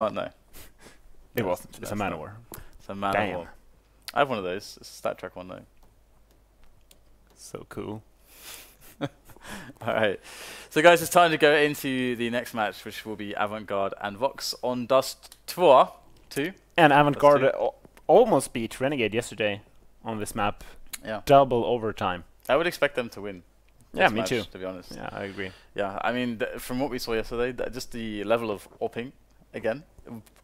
Oh no. It wasn't. It's a man-o-war. It's a man-o-war. I have one of those. It's a Stat Trek one though. So cool. Alright. So guys, it's time to go into the next match, which will be Avant Garde and Vox on Dust2. And Avant Garde almost beat Renegade yesterday on this map. Yeah. Double overtime. I would expect them to win. Yeah, me match, too. To be honest. Yeah, I agree. Yeah, I mean, from what we saw yesterday, just the level of AWPing, again,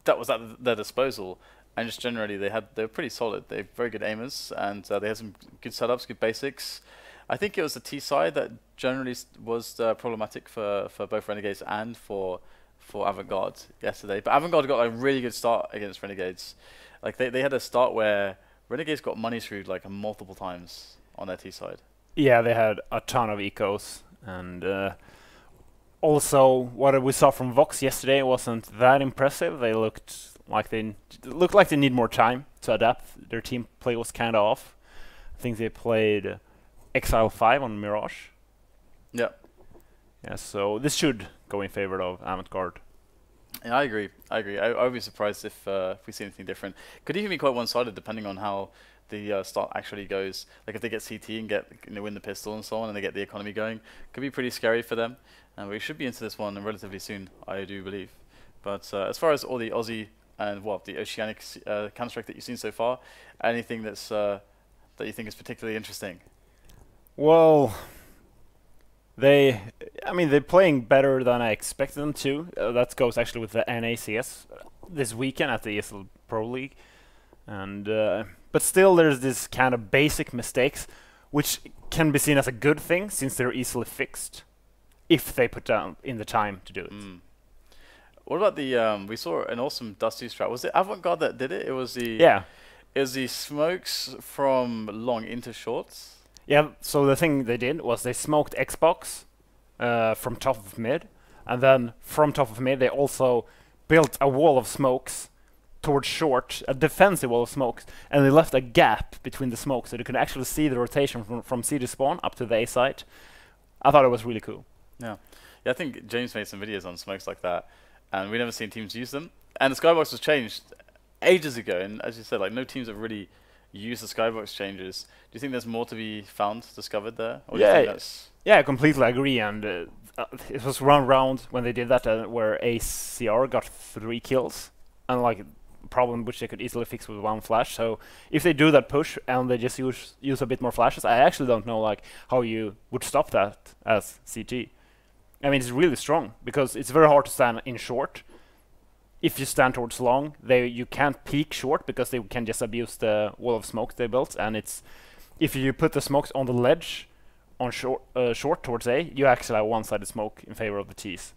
that was at their disposal. And just generally, they were pretty solid. They're very good aimers, and they had some good setups, good basics. I think it was the T side that generally was problematic for both Renegades and for Avant Garde yesterday. But Avant Garde got a really good start against Renegades. Like they had a start where Renegades got money screwed like multiple times on their T side. Yeah, they had a ton of ecos, and also what we saw from Vox yesterday wasn't that impressive. They looked like they need more time to adapt. Their team play was kind of off. I think they played Exile 5 on Mirage. Yeah. Yeah, so this should go in favor of Avant Garde. Yeah, I agree. I would be surprised if we see anything different. Could even be quite one-sided depending on how the start actually goes. Like if they get CT and win the pistol and so on, and they get the economy going, could be pretty scary for them. And we should be into this one relatively soon, I do believe. But as far as all the Aussie and the Oceanic Counter-Strike that you've seen so far, anything that's that you think is particularly interesting? Well, they're playing better than I expected them to. That goes actually with the NACS this weekend at the ESL Pro League, and but still there's this kind of basic mistakes, which can be seen as a good thing since they're easily fixed if they put down in the time to do it. What about the we saw an awesome Dusty strat? Was it Avant Garde that did it? It was the It was the smokes from long into shorts. Yeah, so the thing they did was they smoked Xbox from top of mid, and then from top of mid they also built a wall of smokes towards short, a defensive wall of smokes, and they left a gap between the smokes so they could actually see the rotation from C to spawn up to the A site. I thought it was really cool. Yeah, I think James made some videos on smokes like that, and we never seen teams use them. And the skybox was changed ages ago, and as you said, like no teams have really used the skybox changes. Do you think there's more to be found, discovered there? Or yeah, I completely agree. And it was one round when they did that where ACR got 3 kills, and like a problem which they could easily fix with one flash. So if they do that push and they just use a bit more flashes, I actually don't know like how you would stop that as CT. I mean, it's really strong because it's very hard to stand in short. If you stand towards long, you can't peek short because they can just abuse the wall of smoke they built. And it's if you put the smokes on the ledge on short towards A, you actually have one-sided smoke in favor of the T's.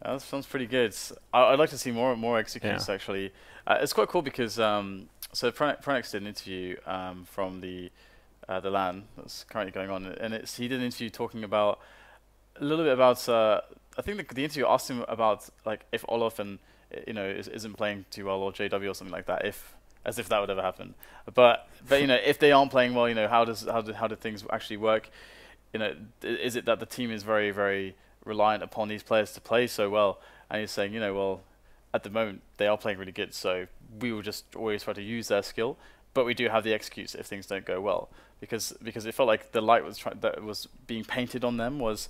That sounds pretty good. I'd like to see more executes actually. It's quite cool because so Pronex did an interview from the LAN that's currently going on, and he did an interview talking about a little bit about. I think the interview asked him about like if Olaf and isn't playing too well, or JW or something like that, as if that would ever happen. But if they aren't playing well, how do things actually work? Is it that the team is very, very reliant upon these players to play so well? And he's saying, well, at the moment they are playing really good, so we will just always try to use their skill, but we do have the executes if things don't go well, because it felt like the light that was being painted on them was.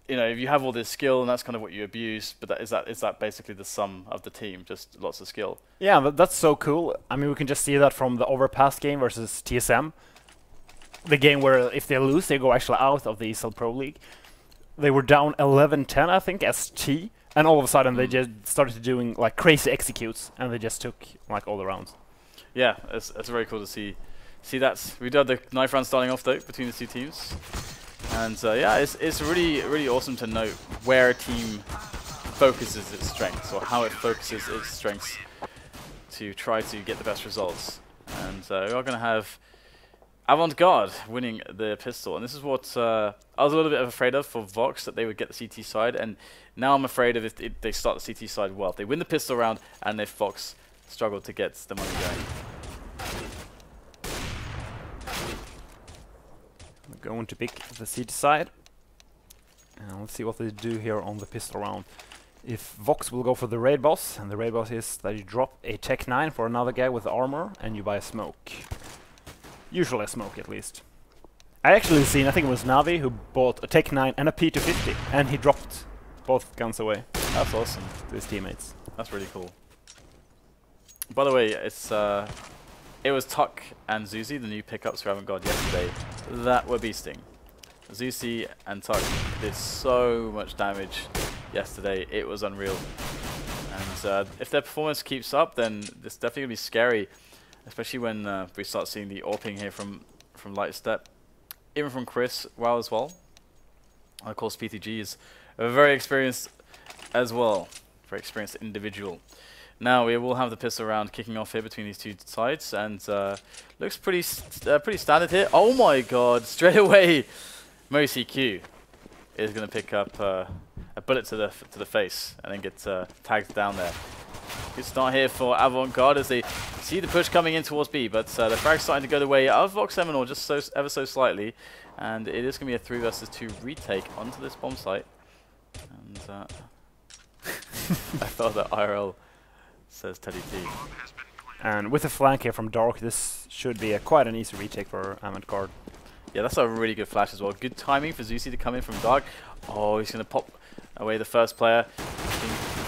If you have all this skill and that's kind of what you abuse, but is that basically the sum of the team, just lots of skill? Yeah, that's so cool. I mean, we can just see that from the Overpass game versus TSM. The game where if they lose, they go actually out of the ESL Pro League. They were down 11-10, I think, as T, and all of a sudden they just started doing like crazy executes, and they just took like all the rounds. Yeah, it's very cool to see that. We did the knife round starting off though between the two teams. And it's really, really awesome to note where a team focuses its strengths, or how it focuses its strengths to try to get the best results. And we are going to have Avant Garde winning the pistol. And this is what I was a little bit afraid of for Vox, that they would get the CT side. And now I'm afraid of if they start the CT side well. If they win the pistol round and if Vox struggle to get the money going. Going to pick the CT side. Let's see what they do here on the pistol round. if Vox will go for the raid boss, and the raid boss is that you drop a Tech 9 for another guy with armor, and you buy a smoke. Usually a smoke, at least. I actually seen, I think it was Navi, who bought a Tech 9 and a P250, and he dropped both guns away. That's awesome. To his teammates. That's really cool. By the way, it was Tuck and Zuzi, the new pickups for Avant Garde yesterday, that were beasting. Zuzi and Tuck did so much damage yesterday, it was unreal. And if their performance keeps up, then this is definitely going to be scary, especially when we start seeing the AWPing here from Lightstep, even from Chrisoaow as well. And of course, PeetyG is very experienced as well, very experienced individual. Now we will have the pistol round kicking off here between these two sides, and looks pretty standard here. Oh my god, straight away MoeycQ is going to pick up a bullet to the face and then get tagged down there. Good start here for Avant Garde as they see the push coming in towards B, but the frag's starting to go the way of Vox Eminor just ever so slightly, and it is going to be a 3 versus 2 retake onto this bomb site. And I felt that IRL, says teddyt. And with a flank here from Dark, this should be quite an easy retake for Avant Garde. Yeah, that's a really good flash as well. Good timing for Zuzi to come in from Dark. Oh, he's going to pop away the first player.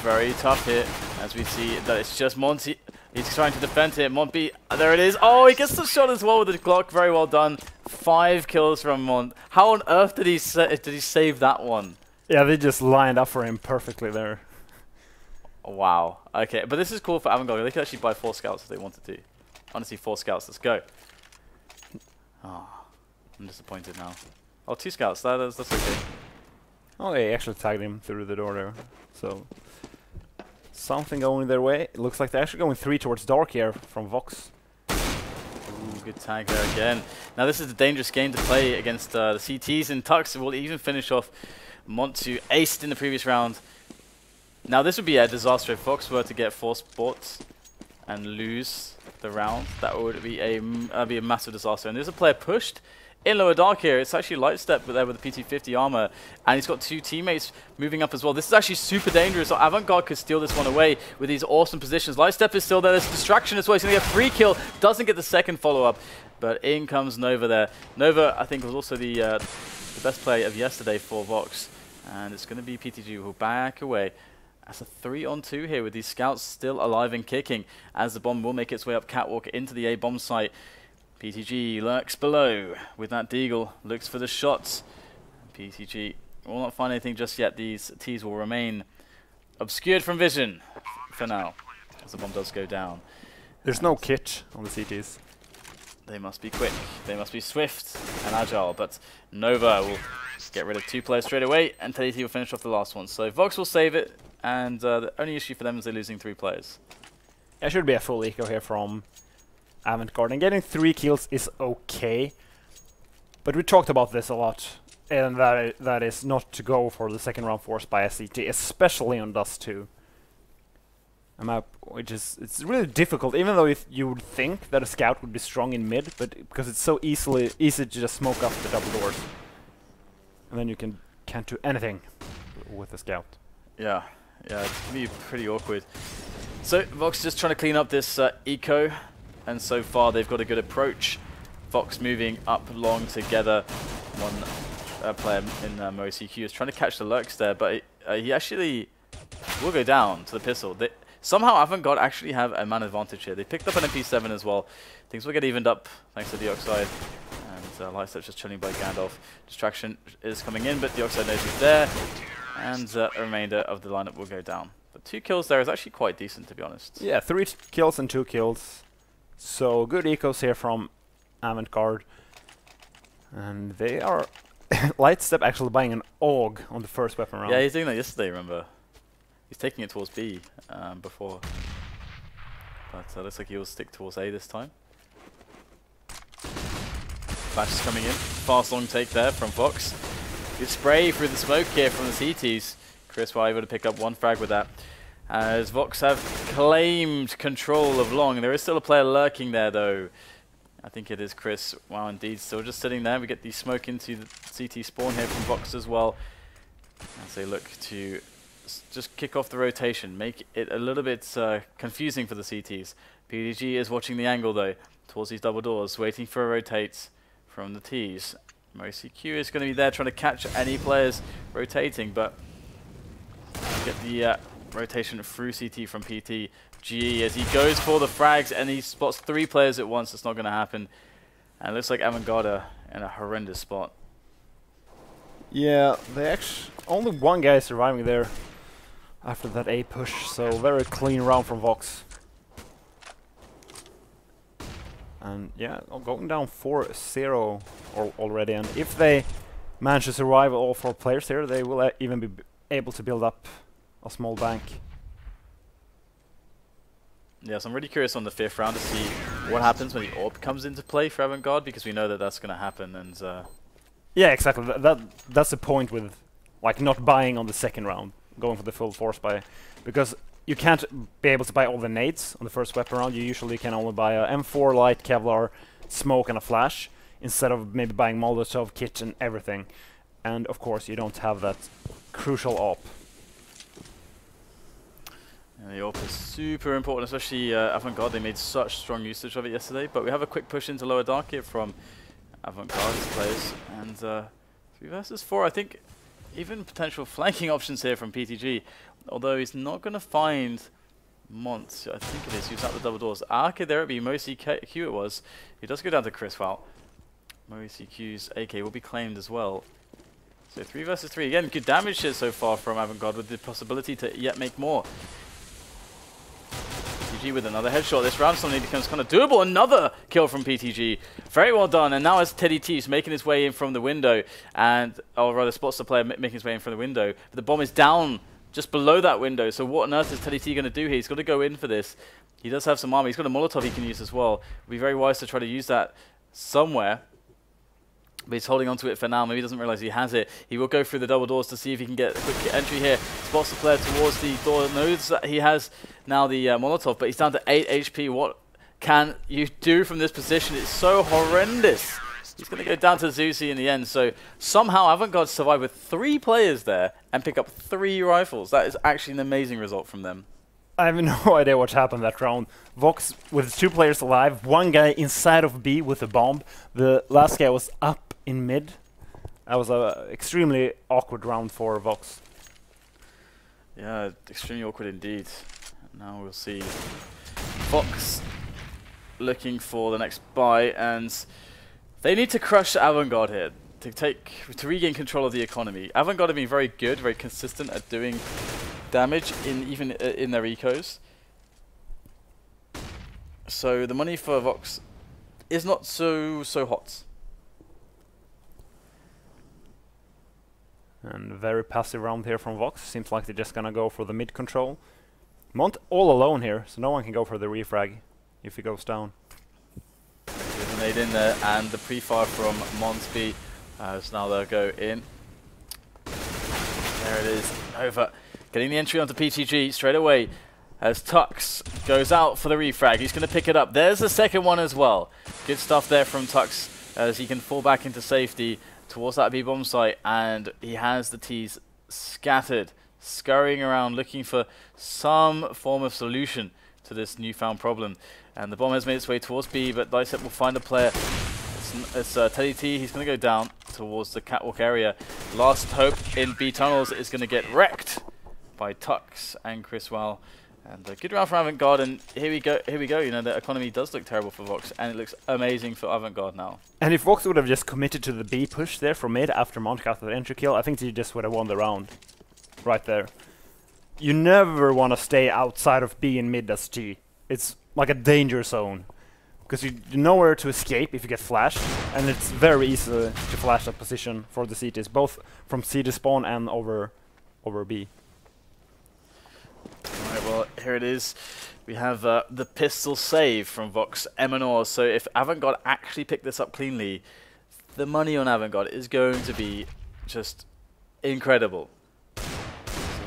Very tough here, as we see that it's just Monty. He's trying to defend here. Monty, there it is. Oh, he gets the shot as well with the Glock. Very well done. 5 kills from Mont. How on earth did he save that one? Yeah, they just lined up for him perfectly there. Wow. Okay, but this is cool for Avant Garde. They could actually buy 4 scouts if they wanted to. Honestly, 4 scouts. Let's go. Oh, I'm disappointed now. Oh, 2 scouts. That's okay. Oh, they actually tagged him through the door there. So something going their way. It looks like they're actually going 3 towards Dark here from Vox. Ooh, good tag there again. Now this is a dangerous game to play against the CTs, and Tux will even finish off Montu aced in the previous round. Now this would be a disaster if Vox were to get 4 spots and lose the round. That would be a massive disaster. And there's a player pushed in lower dark here. It's actually Lightstep there with the PT50 armor, and he's got 2 teammates moving up as well. This is actually super dangerous. So Avant Garde could steal this one away with these awesome positions. Lightstep is still there. There's distraction as well. He's going to get a free kill. Doesn't get the second follow-up, but in comes Nova there. Nova, I think, was also the best play of yesterday for Vox, and it's going to be PeetyG who will back away. That's a 3-on-2 here with these scouts still alive and kicking as the bomb will make its way up catwalk into the A bomb site. PeetyG lurks below with that deagle, looks for the shots. PeetyG will not find anything just yet. These T's will remain obscured from vision for now as the bomb does go down. There's no kit on the CTs. They must be quick, they must be swift and agile, but Nova will get rid of 2 players straight away, and teddyt will finish off the last one. So Vox will save it, and the only issue for them is they're losing 3 players. There should be a full eco here from Avant Garde, and getting 3 kills is okay, but we talked about this a lot, and that is not to go for the second round forced by a CT, especially on Dust 2. A map which is, it's really difficult, even though if you would think that a scout would be strong in mid, but because it's so easy to just smoke up the double doors, and then you can't do anything with a scout. Yeah, it's going to be pretty awkward. So Vox just trying to clean up this eco, and so far they've got a good approach. Vox moving up long together. One player in MoeycQ is trying to catch the lurks there, but he actually will go down to the pistol. Somehow Avant Garde actually have a man advantage here. They picked up an MP7 as well. Things will get evened up thanks to deoxiDE. And Lightstep just chilling by Gandalf. Distraction is coming in, but deoxiDE knows he's there. And the remainder of the lineup will go down. But 2 kills there is actually quite decent, to be honest. Yeah, 3 kills and 2 kills. So good ecos here from Avant Garde. And they are... Lightstep actually buying an AUG on the first weapon round. Yeah, he's doing that yesterday, remember? He's taking it towards B before. But looks like he'll stick towards A this time. Flash is coming in. Fast long take there from Vox. Good spray through the smoke here from the CTs. Chrisoaow able to pick up 1 frag with that. As Vox have claimed control of long. There is still a player lurking there though. I think it is Chrisoaow indeed. Still just sitting there. We get the smoke into the CT spawn here from Vox as well. As they look to just kick off the rotation, make it a little bit confusing for the CTs. PeetyG is watching the angle though, towards these double doors, waiting for a rotate from the Ts. MoeycQ is going to be there trying to catch any players rotating, but get the rotation through CT from PeetyG as he goes for the frags and he spots 3 players at once. It's not going to happen. And it looks like Avant Garde in a horrendous spot. Yeah, they actually only one guy surviving there after that A push, so very clean round from Vox. And yeah, going down 4-0 already, and if they manage to survive all 4 players here, they will even be able to build up a small bank. Yes, I'm really curious on the 5th round to see what happens when the AWP comes into play for Avant Garde, because we know that that's going to happen. And yeah, exactly. That's the point with like not buying on the 2nd round, going for the full force buy, because you can't be able to buy all the nades on the first weapon round. You usually can only buy a M4, light, Kevlar, smoke, and a flash, instead of maybe buying Molotov, kit, and everything. And of course, you don't have that crucial AWP. And the AWP is super important, especially Avant Garde. They made such strong usage of it yesterday. But we have a quick push into lower dark here from Avant Garde's players. And 3 versus 4, I think even potential flanking options here from PeetyG. Although he's not going to find Mont, I think it is. He's out the double doors. Okay, there it be. MoeycQ it was. He does go down to Chrisoaow. MoeycQ's AK will be claimed as well. So 3 versus 3. Again, good damage here so far from Avant Garde with the possibility to yet make more. PeetyG with another headshot. This round suddenly becomes kind of doable. Another kill from PeetyG. Very well done. And now as teddyt making his way in from the window, and or rather spots the player making his way in from the window. But the bomb is down just below that window. So what on earth is teddyt going to do here? He's got to go in for this. He does have some armor. He's got a Molotov he can use as well. It'll be very wise to try to use that somewhere. But he's holding on to it for now. Maybe he doesn't realize he has it. He will go through the double doors to see if he can get a quick entry here. Spots the player towards the door. Knows that he has now the Molotov, but he's down to 8 HP. What can you do from this position? It's so horrendous. He's going to go down to Souvlis in the end. So somehow Avant Garde survived with 3 players there and pick up 3 rifles. That is actually an amazing result from them. I have no idea what happened that round. Vox with 2 players alive, 1 guy inside of B with a bomb. The last guy was up in mid. That was an extremely awkward round for Vox. Yeah, extremely awkward indeed. Now we'll see Vox looking for the next buy, and they need to crush Avant Garde here to regain control of the economy. Avant Garde have been very good, very consistent at doing damage even in their ecos. So the money for Vox is not so hot. And very passive round here from Vox. Seems like they're just gonna go for the mid control. Mont all alone here, so no one can go for the refrag if he goes down. There's a nade in there, and the pre-fire from Monsby. So now they'll go in. There it is, over. Getting the entry onto PeetyG straight away as Tux goes out for the refrag. He's going to pick it up. There's the second one as well. Good stuff there from Tux as he can fall back into safety towards that B bomb site, and he has the T's scattered, scurrying around looking for some form of solution to this newfound problem. And the bomb has made its way towards B, but Lightstep will find a player. It's teddyt. He's going to go down towards the catwalk area. Last hope in B tunnels is going to get wrecked by Tux and Chrisoaow. And a good round for Avant Garde, and here we go. You know, the economy does look terrible for Vox, and it looks amazing for Avant Garde now. And if Vox would have just committed to the B push there from mid after Mont got the entry kill, I think they just would have won the round. Right there. You never want to stay outside of B and mid as G. It's like a danger zone. Because you know where to escape if you get flashed, and it's very easy to flash that position for the CTs, both from CT spawn and over B. Alright, well, here it is. We have the pistol save from Vox Eminor. So if Avant Garde actually pick this up cleanly, the money on Avant Garde is going to be just incredible. So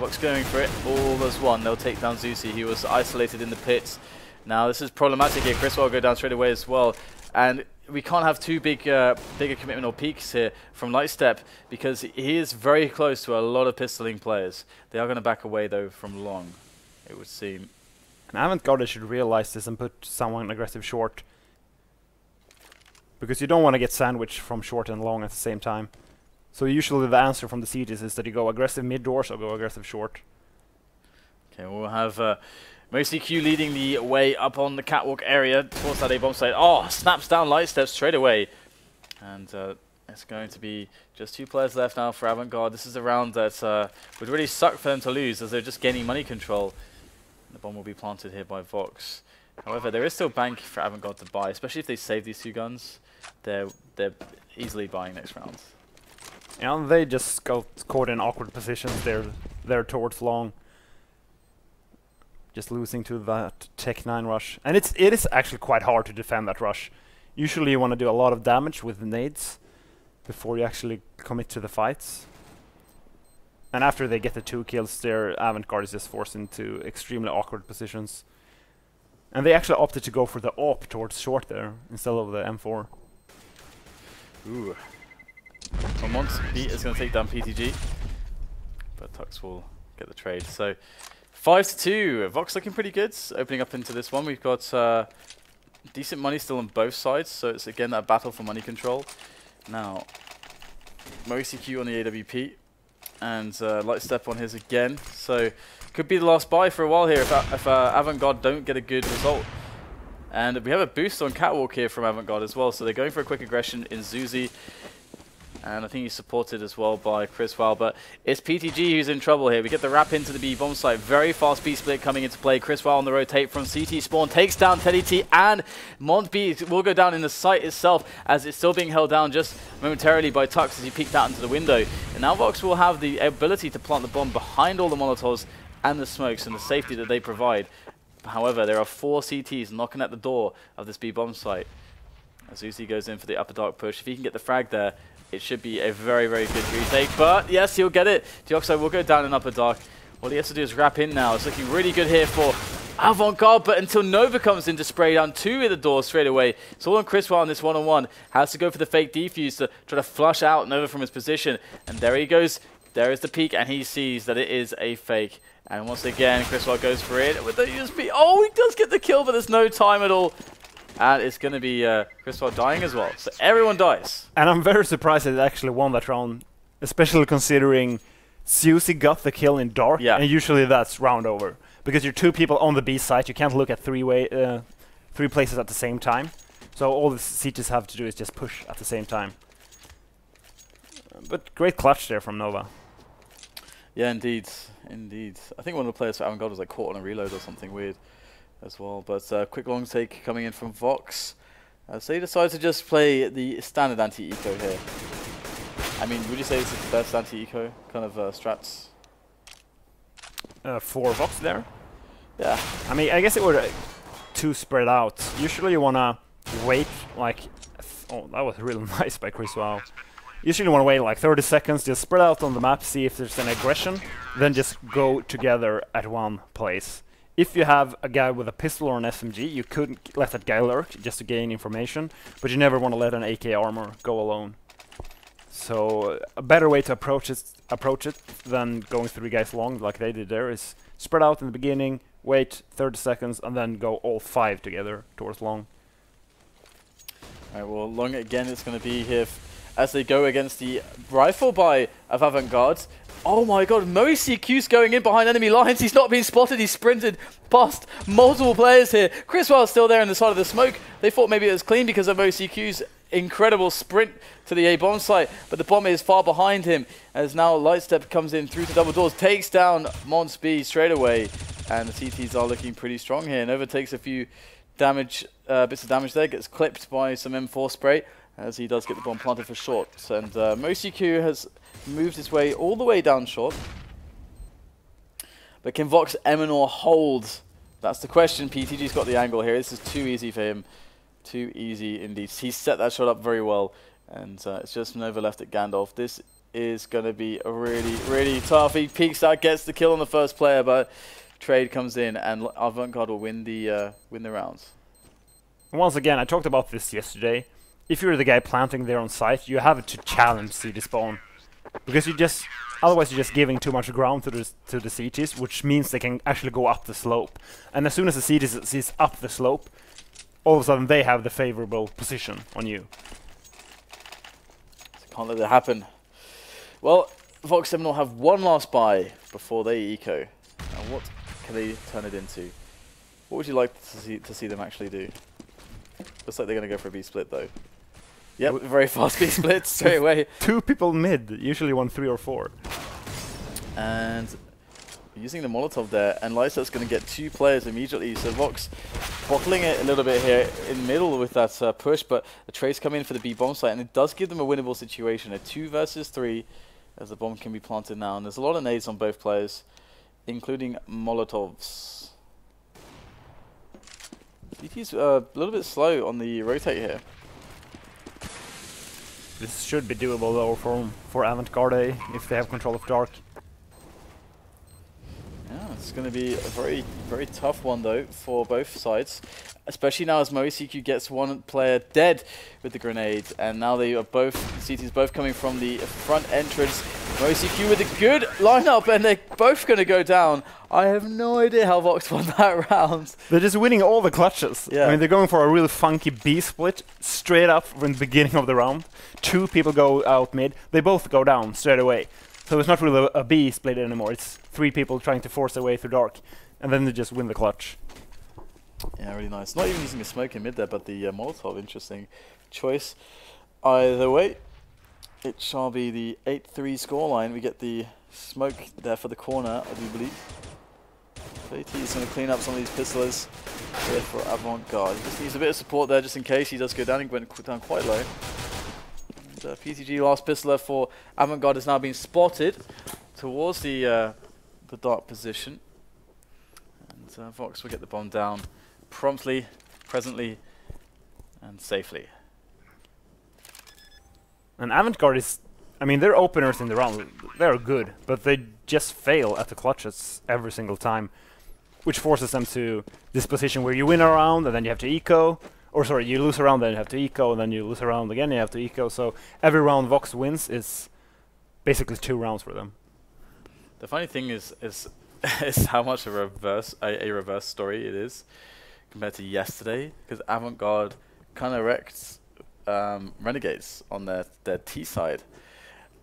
Vox going for it. All as one. They'll take down Souvlis. He was isolated in the pits. Now this is problematic here. Chrisoaow will go down straight away as well. And we can't have too bigger commitment or peaks here from Lightstep because he is very close to a lot of pistoling players. They are going to back away though from long, it would seem. And Avant Garde should realize this and put someone aggressive short. Because you don't want to get sandwiched from short and long at the same time. So usually the answer from the CTs is that you go aggressive mid doors or go aggressive short. Okay, we'll have MoeycQ leading the way up on the catwalk area towards that A bomb site. Oh, snaps down Lightstep straight away. And it's going to be just 2 players left now for Avant Garde. This is a round that would really suck for them to lose as they're just gaining money control. The bomb will be planted here by Vox. However, there is still bank for Avant Garde to buy, especially if they save these 2 guns. They're easily buying next round. Yeah, they just got caught in awkward positions. They're towards long. Just losing to that Tech 9 rush. And it is actually quite hard to defend that rush. Usually you want to do a lot of damage with the nades before you actually commit to the fights. And after they get the 2 kills, their Avant Garde is just forced into extremely awkward positions. And they actually opted to go for the AWP towards short there instead of the M4. Ooh. Someone is going to take down PeetyG, but Tux will get the trade. So 5-2. Vox looking pretty good. Opening up into this one, we've got decent money still on both sides. So it's again that battle for money control. Now, MoeycQ on the AWP and Lightstep on his again. So could be the last buy for a while here if Avant Garde don't get a good result. And we have a boost on catwalk here from Avant Garde as well. So they're going for a quick aggression in Zuzi. And I think he's supported as well by Chrisoaow, but it's PeetyG who's in trouble here. We get the wrap into the B bomb site. Very fast B split coming into play. Chrisoaow on the rotate from CT spawn takes down teddyt, and Mont B will go down in the site itself as it's still being held down just momentarily by Tux as he peeked out into the window. And now Vox will have the ability to plant the bomb behind all the Molotovs and the smokes and the safety that they provide. However, there are 4 CTs knocking at the door of this B bomb site. As Uzi goes in for the upper dark push, if he can get the frag there, it should be a very, very good retake, but yes, he'll get it. deoxiDE will go down in upper dark. All he has to do is wrap in now. It's looking really good here for Avant Garde, but until Nova comes in to spray down 2 at the door straight away. It's all on Chrisoaow on this one-on-one. Has to go for the fake defuse to try to flush out Nova from his position. And there he goes. There is the peek, and he sees that it is a fake. And once again, Chrisoaow goes for it with the USB. Oh, he does get the kill, but there's no time at all. And it's going to be Chrisoaow dying as well. So everyone dies. And I'm very surprised that it actually won that round, especially considering Suzy got the kill in dark, and usually that's round over. Because you're 2 people on the B site, you can't look at 3 places at the same time. So all the CTs have to do is just push at the same time. But great clutch there from Nova. Yeah, indeed. Indeed. I think one of the players for Avant Garde was like caught on a reload or something weird as well. But quick long take coming in from Vox. So he decides to just play the standard anti-eco here. I mean, would you say this is the best anti-eco kind of strats? For Vox there? Yeah. I mean, I guess it were too spread out. Usually you want to wait like... Oh, that was really nice by Chrisoaow. Usually you want to wait like 30 seconds, just spread out on the map, see if there's an aggression, then just go together at one place. If you have a guy with a pistol or an SMG, you couldn't let that guy lurk just to gain information, but you never want to let an AK armor go alone. So a better way to approach it than going 3 guys long like they did there is spread out in the beginning, wait 30 seconds, and then go all 5 together towards long. Alright, well, long again it's going to be here as they go against the rifle buy of Avant Garde. Oh my god, MoeycQ's going in behind enemy lines. He's not been spotted. He's sprinted past multiple players here. Chrisoaow's still there in the side of the smoke. They thought maybe it was clean because of MoeycQ's incredible sprint to the A bomb site, but the bomb is far behind him as now Lightstep comes in through to double doors, takes down Mons B straight away, and the CTs are looking pretty strong here. Nova takes a few damage, bits of damage there, gets clipped by some M4 spray as he does get the bomb planted for short, and MoeycQ has moved his way all the way down short. But can Vox Eminor hold? That's the question. PeetyG's got the angle here. This is too easy for him. Too easy indeed. He's set that shot up very well. And it's just Nova left at Gandalf. This is going to be a really, really tough. He peeks out, gets the kill on the first player, but trade comes in and Avant Garde will win the rounds. Once again, I talked about this yesterday. if you're the guy planting there on site, you have to challenge CT spawn, because otherwise you're just giving too much ground to the CTs, which means they can actually go up the slope. And as soon as the CTs is up the slope, all of a sudden they have the favorable position on you. So can't let that happen. Well, Vox Eminor have one last buy before they eco. Now what can they turn it into? What would you like to see them actually do? Looks like they're going to go for a B split though. Yep, very fast B split straight away. 2 people mid, usually 1, 3 or 4. And using the Molotov there, and Lightstep's going to get 2 players immediately. So Vox bottling it a little bit here in the middle with that push, but the Trace come in for the B bomb site, and it does give them a winnable situation. A 2 versus 3, as the bomb can be planted now. And there's a lot of nades on both players, including Molotovs. CT's a little bit slow on the rotate here. This should be doable though for Avant Garde if they have control of Dark. Yeah, it's going to be a very, very tough one though for both sides, especially now as MoeycQ gets 1 player dead with the grenade, and now they are both, CT's both coming from the front entrance. MoeycQ with a good lineup, and they're both going to go down. I have no idea how Vox won that round. They're just winning all the clutches. Yeah. I mean, they're going for a really funky B split straight up from the beginning of the round. 2 people go out mid. They both go down straight away. So it's not really a B split anymore. It's 3 people trying to force their way through Dark, and then they just win the clutch. Yeah, really nice. Not even using a smoke in mid there, but the Molotov, interesting choice. Either way, it shall be the 8-3 scoreline. We get the smoke there for the corner, I do believe. PeetyG is going to clean up some of these pistolers here for Avant Garde. He just needs a bit of support there just in case he does go down. He went down quite low. And PeetyG, last pistoler for Avant Garde, is now being spotted towards the dark position. And Vox will get the bomb down promptly, presently, and safely. And Avant Garde is, I mean, their openers in the round, they're good, but they just fail at the clutches every single time, which forces them to this position where you win a round and then you have to eco, or sorry, you lose a round, then you have to eco, and then you lose a round again, you have to eco. So every round Vox wins is basically 2 rounds for them. The funny thing is how much a reverse story it is compared to yesterday, because Avant Garde kind of wrecked Renegades on their T side.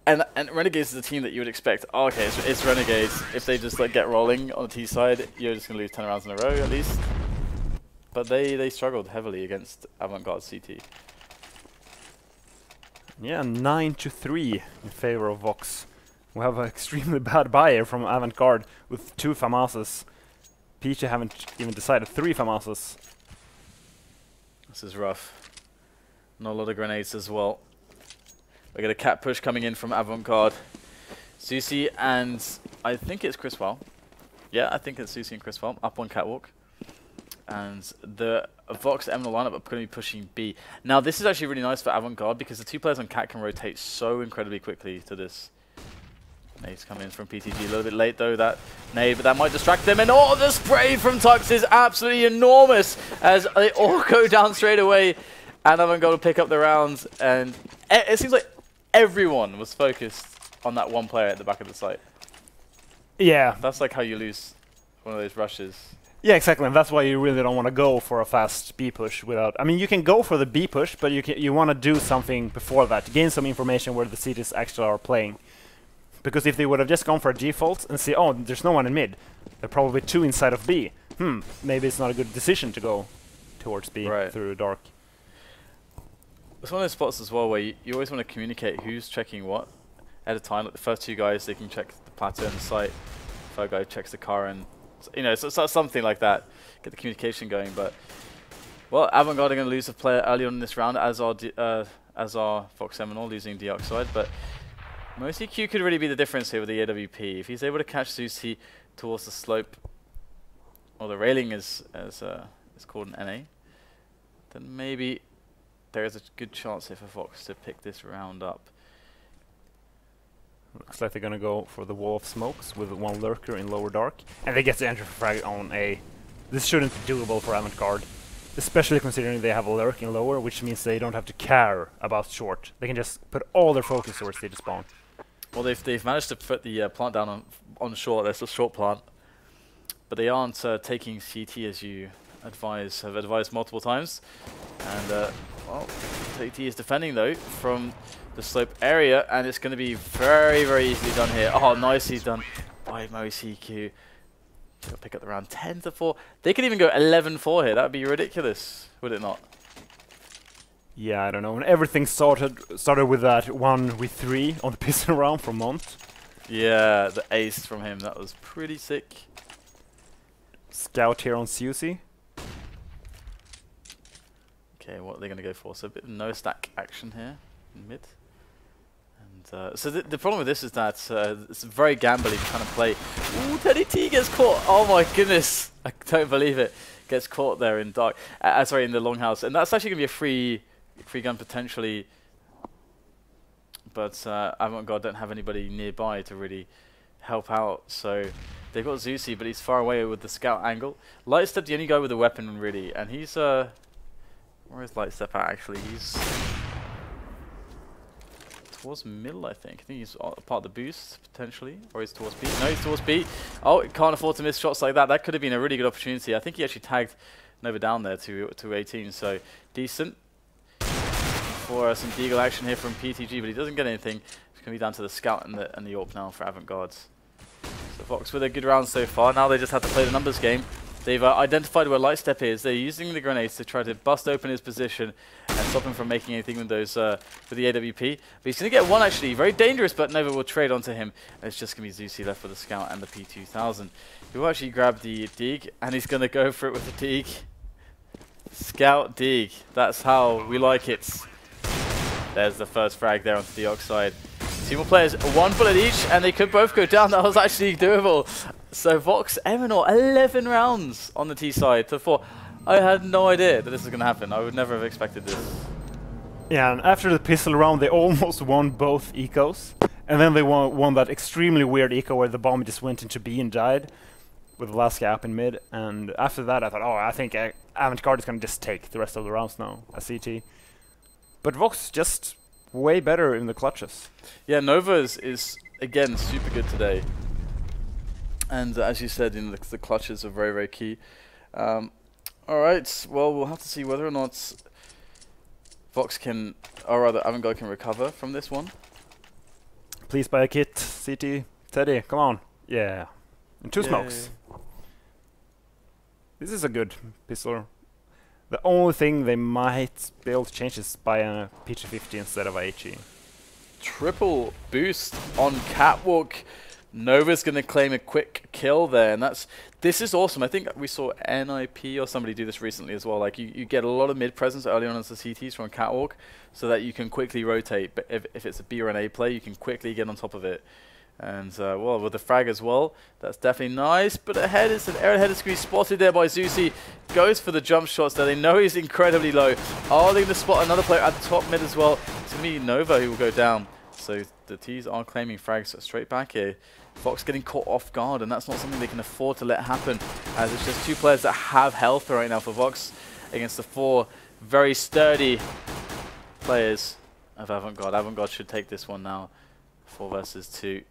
And Renegades is a team that you would expect, oh, okay, it's Renegades. If they just like get rolling on the T side, you're just going to lose 10 rounds in a row at least. But they struggled heavily against Avant Garde CT. Yeah, 9-3 in favor of Vox. We have an extremely bad buyer from Avant Garde with 2 FAMASes. PeetyG haven't even decided 3 FAMASes. This is rough. Not a lot of grenades as well. We get a cat push coming in from Avant Garde. Susi and I think it's Chrisoaow. Yeah, I think it's Susi and Chrisoaow up on catwalk. And the Vox Eminor Lineup are going to be pushing B. Now this is actually really nice for Avant Garde because the 2 players on cat can rotate so incredibly quickly to this. Nade's coming in from PeetyG a little bit late though, that nade, but that might distract them. And oh, the spray from Tux is absolutely enormous as they all go down straight away. And Avant Garde will pick up the rounds, and it seems like everyone was focused on that 1 player at the back of the site. Yeah. That's like how you lose one of those rushes. Yeah, exactly, and that's why you really don't want to go for a fast B push without... I mean, you can go for the B push, but you want to do something before that, to gain some information where the CTs actually are playing. Because if they would have just gone for a default and see, oh, there's no one in mid, there are probably 2 inside of B. Maybe it's not a good decision to go towards B through Dark. It's one of those spots as well where you always want to communicate who's checking what at a time. Like the first 2 guys, they can check the plateau and the site. The 3rd guy checks the car, and you know, so something like that. Get the communication going. But well, Avant Garde are going to lose a player early on in this round, as are Vox Eminor losing deoxiDE. But MoeycQ could really be the difference here with the AWP. If he's able to catch Susi towards the slope, or the railing as it's called an NA, then maybe there is a good chance here for Vox to pick this round up. Looks like they're gonna go for the wall of smokes with 1 lurker in lower dark, and they get the entry frag on A. This shouldn't be doable for Avant Garde. especially considering they have a lurk in lower, which means they don't have to care about short. They can just put all their focus towards the spawn. Well, they've managed to put the plant down on short. There's a short plant, but they aren't taking CT as you have advised multiple times. And well, teddyt is defending though from the slope area, and it's going to be very, very easily done here. Oh, nicely done by MoeycQ. They'll pick up the round 10-4. They could even go 11-4 here. That would be ridiculous, would it not? Yeah, I don't know. And everything started with that 1v3 on the pistol round from Mont. Yeah, the ace from him. That was pretty sick. Scout here on Susie. Okay, what are they going to go for? So a bit of no stack action here in mid. And so the problem with this is that it's a very gambly kind of play. Ooh, teddyt gets caught. Oh my goodness, I don't believe it. Gets caught there in dark. Sorry, in the longhouse, and that's actually going to be a free gun potentially. But Avant Garde don't have anybody nearby to really help out. So they've got Zusi, but he's far away with the scout angle. Lightstep, the only guy with a weapon really, and he's where is Lightstep at actually? He's towards middle, I think. I think he's part of the boost, potentially. Or he's towards B. No, he's towards B. Oh, can't afford to miss shots like that. That could have been a really good opportunity. I think he actually tagged Nova down there to 18, so decent. For some deagle action here from PeetyG, but he doesn't get anything. It's going to be down to the scout and the AWP now for Avant Garde. So Vox with a good round so far. Now they just have to play the numbers game. They've identified where Lightstep is. They're using the grenades to try to bust open his position and stop him from making anything with those with the AWP. But he's going to get one actually, very dangerous, but Nova will trade onto him. And it's just going to be Zusi left for the scout and the P2000. He will actually grab the dig, and he's going to go for it with the dig. Scout dig. That's how we like it. There's the first frag there onto the oxide. Two more players, one bullet each, and they could both go down. That was actually doable. So Vox Eminor, 11 rounds on the T side to 4. I had no idea that this was going to happen. I would never have expected this. Yeah, and after the pistol round, they almost won both ecos. And then they won that extremely weird eco where the bomb just went into B and died with the last gap in mid. And after that, I thought, oh, I think Avant Garde is going to just take the rest of the rounds now, as CT. But Vox just way better in the clutches. Yeah, Nova is again super good today. And as you said, the clutches are very, very key. Alright, well, we'll have to see whether or not Vox can, or rather Avant Garde can recover from this one. Please buy a kit, CT, Teddy, come on. Yeah. And two smokes. This is a good pistol. The only thing they might be able to change is buy a P250 instead of a HE. Triple boost on Catwalk. Nova's going to claim a quick kill there, and this is awesome. I think we saw NIP or somebody do this recently as well. Like you get a lot of mid presence early on as the CTs from Catwalk, so that you can quickly rotate. But if it's a B or an A play, you can quickly get on top of it. And well, with the frag as well, that's definitely nice. But ahead is an airhead squeeze spotted there by Zusi. Goes for the jump shots there. They know he's incredibly low. Are they going to spot another player at the top mid as well? It's going to be Nova who will go down. So the T's are claiming frags straight back here. Vox getting caught off guard, and that's not something they can afford to let happen, as it's just two players that have health right now for Vox against the 4 very sturdy players of Avant Garde. Avant Garde should take this one now. 4 versus 2.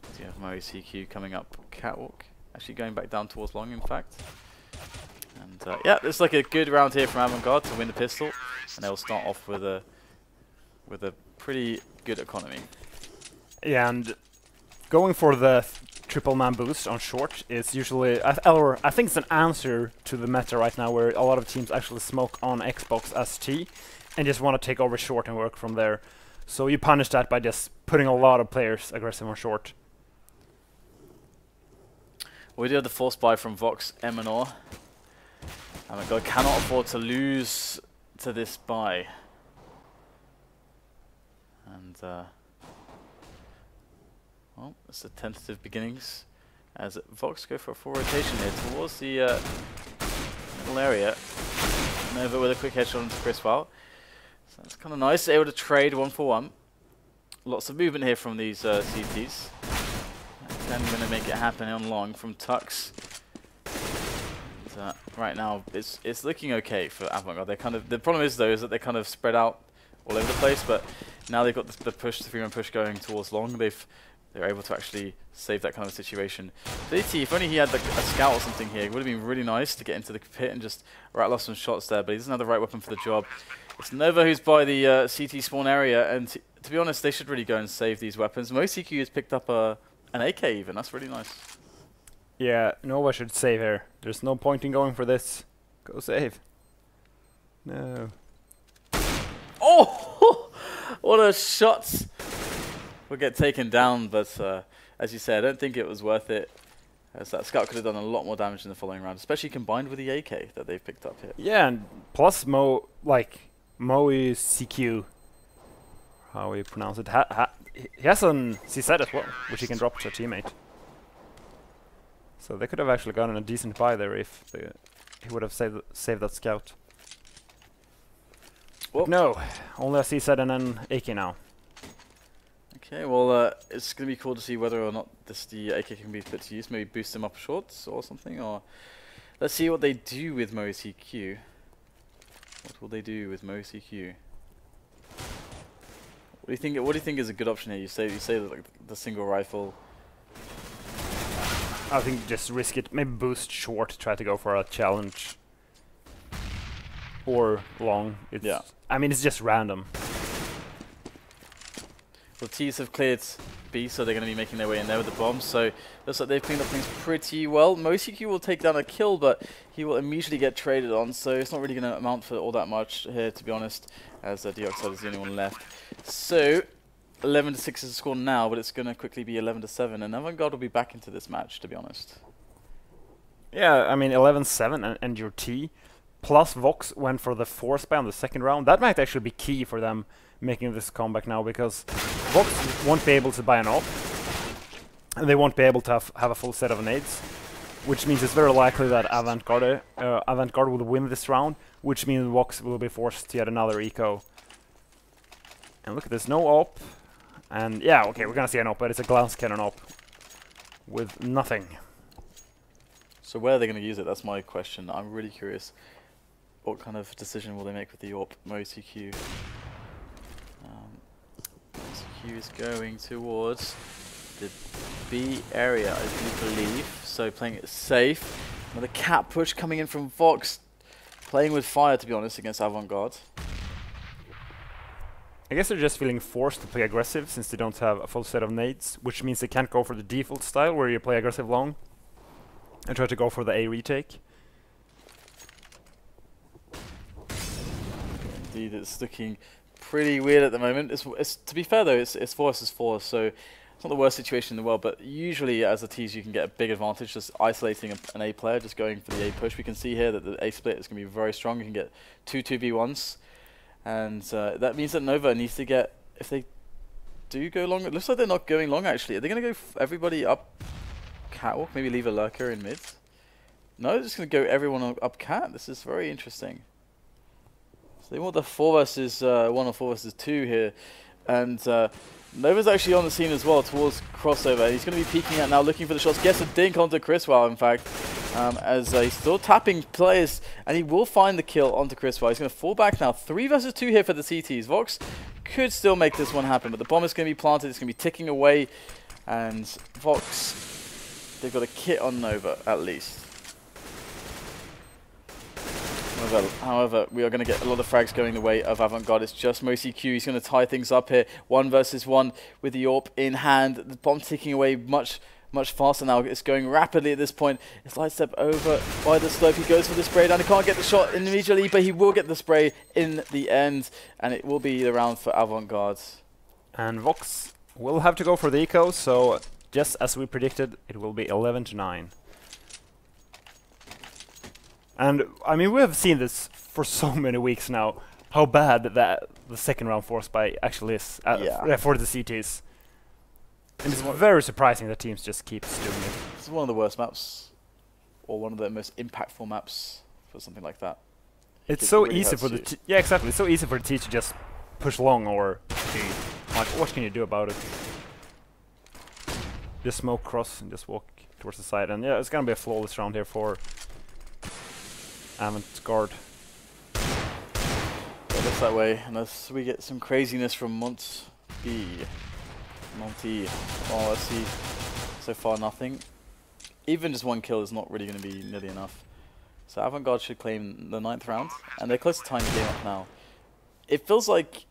So you have MoeycQ coming up Catwalk, actually going back down towards long, in fact. And yeah, it's like a good round here from Avant Garde to win the pistol, and they'll start off with a pretty good economy. Yeah, and going for the triple man boost on short is usually, I think it's an answer to the meta right now, where a lot of teams actually smoke on Xbox as T and just want to take over short and work from there. So you punish that by just putting a lot of players aggressive on short. We do have the force buy from Vox Eminor. Avant Garde cannot afford to lose to this buy. And well, it's the tentative beginnings as Vox go for a full rotation here towards the middle area. Nova with a quick headshot onto Chrisoaow. So that's kind of nice, able to trade 1-for-1. Lots of movement here from these CTs. Then going to make it happen on long from Tux. right now, it's looking okay for Avant Garde. They kind of, the problem is though, is that they're kind of spread out all over the place. But now they've got the push, the 3-man push going towards long. They're able to actually save that kind of situation. teddyt, if only he had like a scout or something here, it would have been really nice to get into the pit and just rattle off some shots there. But he doesn't have the right weapon for the job. It's Nova who's by the CT spawn area, and to be honest, they should really go and save these weapons. MoeycQ has picked up an AK even. That's really nice. Yeah, Nova should save here. There's no point in going for this. Go save. No. Oh! What a shot! Will get taken down, but as you say, I don't think it was worth it, as that scout could have done a lot more damage in the following round, especially combined with the AK that they've picked up here. Yeah, and plus MoeycQ, how you pronounce it, he has an CZ as well, which he can drop to a teammate. So they could have actually gotten a decent buy there if he would have saved that scout. But no, only a CZ and an AK now. Okay, well, it's going to be cool to see whether or not the AK can be put to use. Maybe boost them up shorts or something. Or let's see what they do with MoeycQ. What will they do with MoeycQ? What do you think? What do you think is a good option here? You say like the single rifle. I think just risk it. Maybe boost short. Try to go for a challenge. Or long. Yeah. I mean, it's just random. Well, T's have cleared B, so they're going to be making their way in there with the bombs. So looks like they've cleaned up things pretty well. MoeycQ will take down a kill, but he will immediately get traded on. So it's not really going to amount for all that much here, to be honest, as deoxiDE is the only one left. So 11-6 is the score now, but it's going to quickly be 11-7, and Avant Garde will be back into this match, to be honest. Yeah, I mean 11-7 and your T plus Vox went for the force buy on the second round. That might actually be key for them making this comeback now, because Vox won't be able to buy an op, and they won't be able to have a full set of nades, which means it's very likely that Avant Garde will win this round, which means Vox will be forced to get another eco. And look at this, no op, and yeah, okay, we're gonna see an op, but it's a glance cannon op with nothing. So where are they going to use it? That's my question. I'm really curious. What kind of decision will they make with the AWP? MoeycQ. MoeycQ is going towards the B area, I do believe. So playing it safe. Another cat push coming in from Vox. Playing with fire, to be honest, against Avant Garde. I guess they're just feeling forced to play aggressive since they don't have a full set of nades, which means they can't go for the default style where you play aggressive long and try to go for the A retake. Indeed, it's looking pretty weird at the moment. It's to be fair though, it's 4 versus 4, so it's not the worst situation in the world, but usually as a T's you can get a big advantage just isolating an A player, just going for the A push. We can see here that the A split is going to be very strong. You can get 2 2v1s, and that means that Nova needs to get, if they do go long, it looks like they're not going long actually. Are they going to go everybody up catwalk, maybe leave a lurker in mid? No, they're just going to go everyone up cat. This is very interesting. So they want the 4 versus 1 or 4 versus 2 here, and Nova's actually on the scene as well towards crossover. He's going to be peeking out now, looking for the shots. Gets a dink onto Chrisoaow, in fact, as he's still tapping players, and he will find the kill onto Chrisoaow. He's going to fall back now. 3 versus 2 here for the CTs. Vox could still make this one happen, but the bomb is going to be planted. It's going to be ticking away, and Vox, they've got a kit on Nova at least. However, we are going to get a lot of frags going the way of Avant Garde. It's just MoeycQ. He's going to tie things up here. 1 versus 1 with the AWP in hand. The bomb ticking away much faster now. It's going rapidly at this point. It's Lightstep over by the slope. He goes for the spray down. He can't get the shot immediately, but he will get the spray in the end. And it will be the round for Avant Garde. And Vox will have to go for the eco, so just as we predicted, it will be 11-9. And I mean, we have seen this for so many weeks now, how bad that the second round force buy actually is for the CTs. And it's very surprising that teams just keep doing it. It's one of the worst maps, or one of the most impactful maps for something like that. It's so really easy for the exactly. It's so easy for the T to just push long or like, what can you do about it? Just smoke cross and just walk towards the side, and yeah, it's gonna be a flawless round here for Avant Garde. It looks that way, unless we get some craziness from Monty. Oh, let's see. So far, nothing. Even just one kill is not really going to be nearly enough. So Avant Garde should claim the 9th round, and they're close to tying the game up now. It feels like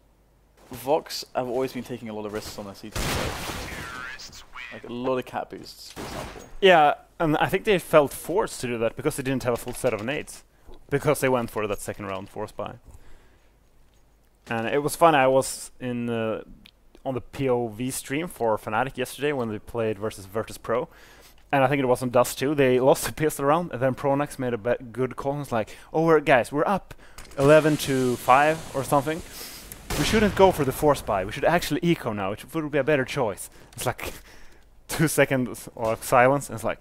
Vox have always been taking a lot of risks on their CT side. Like a lot of cat boosts, for example. Yeah, and I think they felt forced to do that because they didn't have a full set of nades. Because they went for that 2nd round force buy. And it was fun. I was in on the POV stream for Fnatic yesterday when they played versus Virtus.pro. And I think it was on Dust too. They lost the pistol round, and then Pronax made a good call. And it's like, oh, guys, we're up 11-5 or something. We shouldn't go for the force buy. We should actually eco now. It would be a better choice. It's like 2 seconds of silence. And it's like,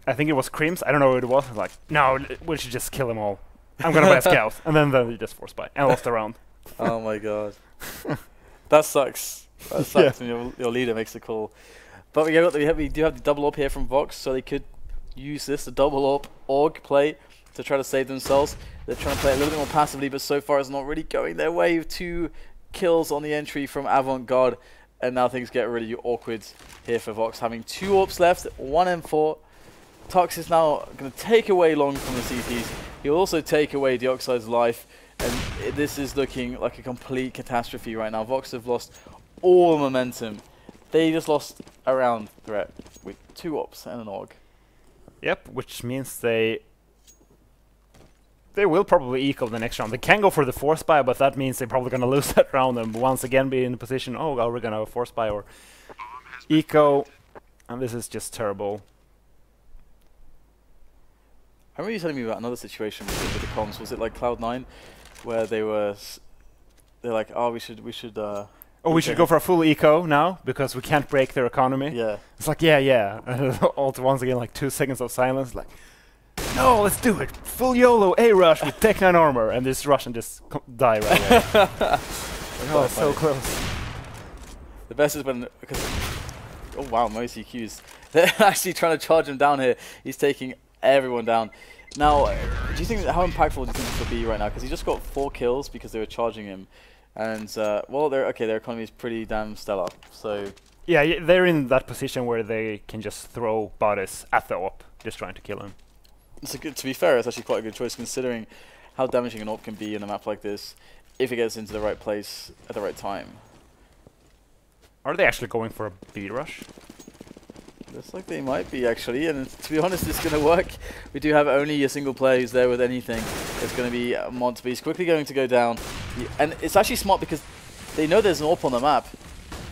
I think it was Crims. I don't know what it was. It's like, no, we should just kill them all. I'm gonna buy a scout. And then they just force buy and lost the round. Oh my god, that sucks. That sucks when your leader makes the call. But we do have the double AWP here from Vox, so they could use this, the double AWP AUG play, to try to save themselves. They're trying to play a little bit more passively, but so far it's not really going their way. 2 kills on the entry from Avant Garde, and now things get really awkward here for Vox, having 2 AWPs left, 1 M4. Tux is now going to take away Long from the CTs. He'll also take away deoxiDE's life, and this is looking like a complete catastrophe right now. Vox have lost all momentum. They just lost a round threat with 2 AWPs and an AUG. Yep, which means they will probably eco the next round. They can go for the force buy, but that means they're probably going to lose that round and once again be in the position, oh, are we going to force buy or eco? And this is just terrible. I remember you telling me about another situation with the comms. Was it like Cloud9, where they're like, oh, we should oh, we should go for a full eco now because we can't break their economy. Yeah. It's like, yeah. All once again, like 2 seconds of silence. Like, no, let's do it. Full YOLO A rush with Tech 9 armor, and this Russian just die right away. Oh, it's so close. The best is when oh wow, MoeycQ's they're actually trying to charge him down here. He's taking everyone down. Now, do you think how impactful do you think this will be right now? Because he just got 4 kills because they were charging him. And, well, their economy is pretty damn stellar, so... Yeah, they're in that position where they can just throw bodies at the AWP, just trying to kill him. To be fair, it's actually quite a good choice, considering how damaging an AWP can be in a map like this, if it gets into the right place at the right time. Are they actually going for a B rush? Looks like they might be, actually, and to be honest, it's going to work. We do have only a single player who's there with anything. It's going to be Monty. He's quickly going to go down. And it's actually smart because they know there's an AWP on the map.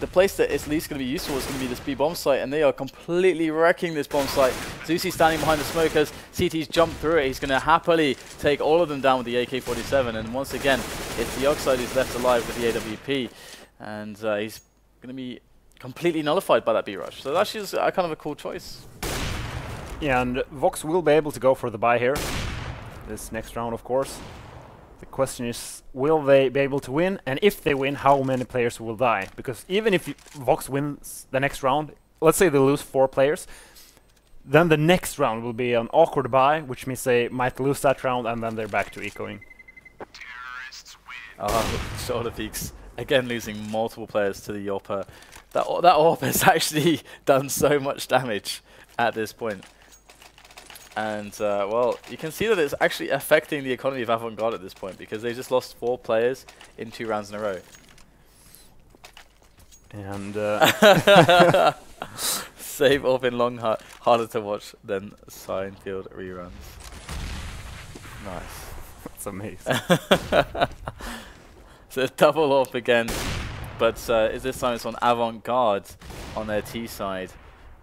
The place that it's least going to be useful is going to be this B bomb site, and they are completely wrecking this bomb site. Zusi standing behind the smokers. CT's jumped through it. He's going to happily take all of them down with the AK-47, and once again, it's deoxiDE who's left alive with the AWP, and he's going to be completely nullified by that B rush. So that's just kind of a cool choice. Yeah, and Vox will be able to go for the buy here. This next round, of course. The question is, will they be able to win? And if they win, how many players will die? Because even if Vox wins the next round, let's say they lose 4 players, then the next round will be an awkward buy, which means they might lose that round and then they're back to ecoing. Shoulder peaks. Again, losing multiple players to the AWP. That AWP has actually done so much damage at this point. And, well, you can see that it's actually affecting the economy of Avant Garde at this point, because they just lost 4 players in 2 rounds in a row. And, Save AWP in long, harder to watch than Signfield reruns. Nice. That's amazing. So double AWP again. But this time it's on Avant Garde on their T side.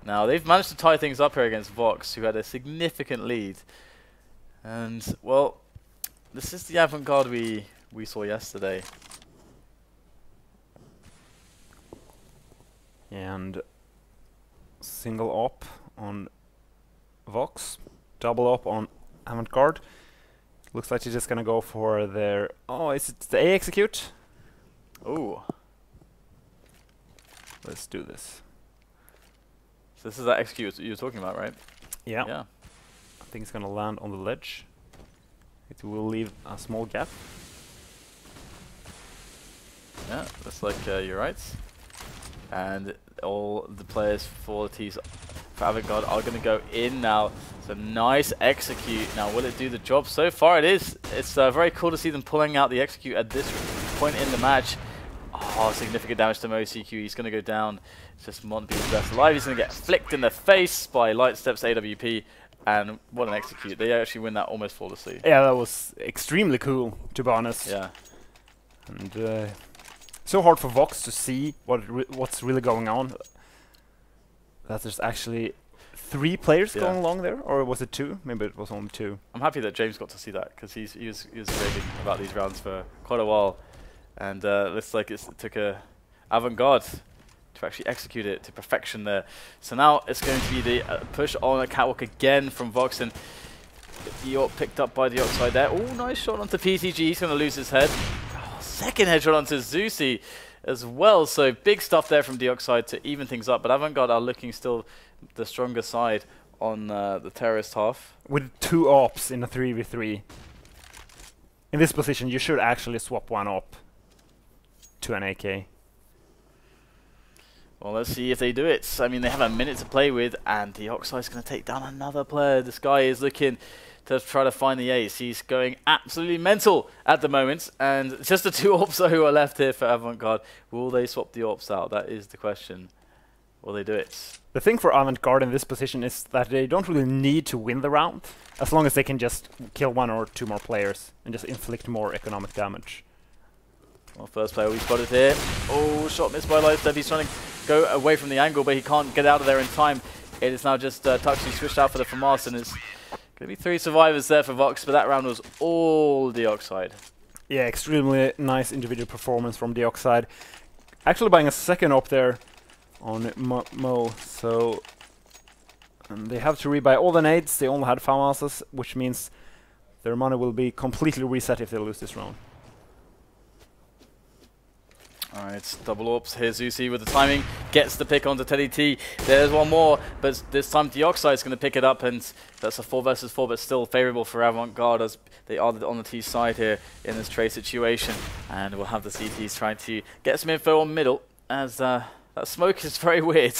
Now, they've managed to tie things up here against Vox, who had a significant lead. And, well, this is the Avant Garde we saw yesterday. And single AWP on Vox, double AWP on Avant Garde. Looks like they're just going to go for their... Oh, is it the A execute? Ooh. Let's do this. So this is that execute you were talking about, right? Yeah. Yeah. I think it's going to land on the ledge. It will leave a small gap. Yeah, looks like you're right. And all the players for the T's for Avant Garde are going to go in now. So nice execute. Now, will it do the job? So far it is. It's very cool to see them pulling out the execute at this point in the match. Oh, significant damage to MoeycQ. He's going to go down. It's just Mont being best alive. He's going to get flicked in the face by Lightstep's AWP. And what an execute. They actually win that almost flawlessly. Yeah, that was extremely cool, to be honest. Yeah. And so hard for Vox to see what's really going on. That there's actually 3 players going along there, or was it 2? Maybe it was only 2. I'm happy that James got to see that, because he was raving about these rounds for quite a while. And looks like it took a Avant Garde to actually execute it to perfection there. So now it's going to be the push on a catwalk again from Vox, and the picked up by deoxiDE there. Oh, nice shot onto PeetyG. He's going to lose his head. Oh, second headshot onto Souvlis as well. So big stuff there from deoxiDE to even things up. But Avant Garde are looking still the stronger side on the terrorist half. With 2 ops in a 3v3. In this position, you should actually swap 1 op to an AK. Well, let's see if they do it. I mean, they have a minute to play with, and deoxiDE's going to take down another player. This guy is looking to try to find the ace. He's going absolutely mental at the moment, and just the 2 ops who are left here for Avant Garde. Will they swap the ops out? That is the question. Will they do it? The thing for Avant Garde in this position is that they don't really need to win the round, as long as they can just kill 1 or 2 more players and just inflict more economic damage. Well, first player we spotted here. Oh, shot missed by Lightstep. He's trying to go away from the angle, but he can't get out of there in time. It is now just Tux who switched out for the FAMAS, and it's going to be 3 survivors there for Vox, but that round was all deoxiDE. Yeah, extremely nice individual performance from deoxiDE. Actually buying a second op there on Mo, so they have to rebuy all the nades. They only had FAMASes, which means their money will be completely reset if they lose this round. Alright, double ops. Here's Souvlis with the timing. Gets the pick onto teddyt. There's one more, but this time deoxiDE is going to pick it up, and that's a 4 versus 4, but still favourable for Avant Garde as they are on the T side here in this trade situation. And we'll have the CTs trying to get some info on middle, as that smoke is very weird.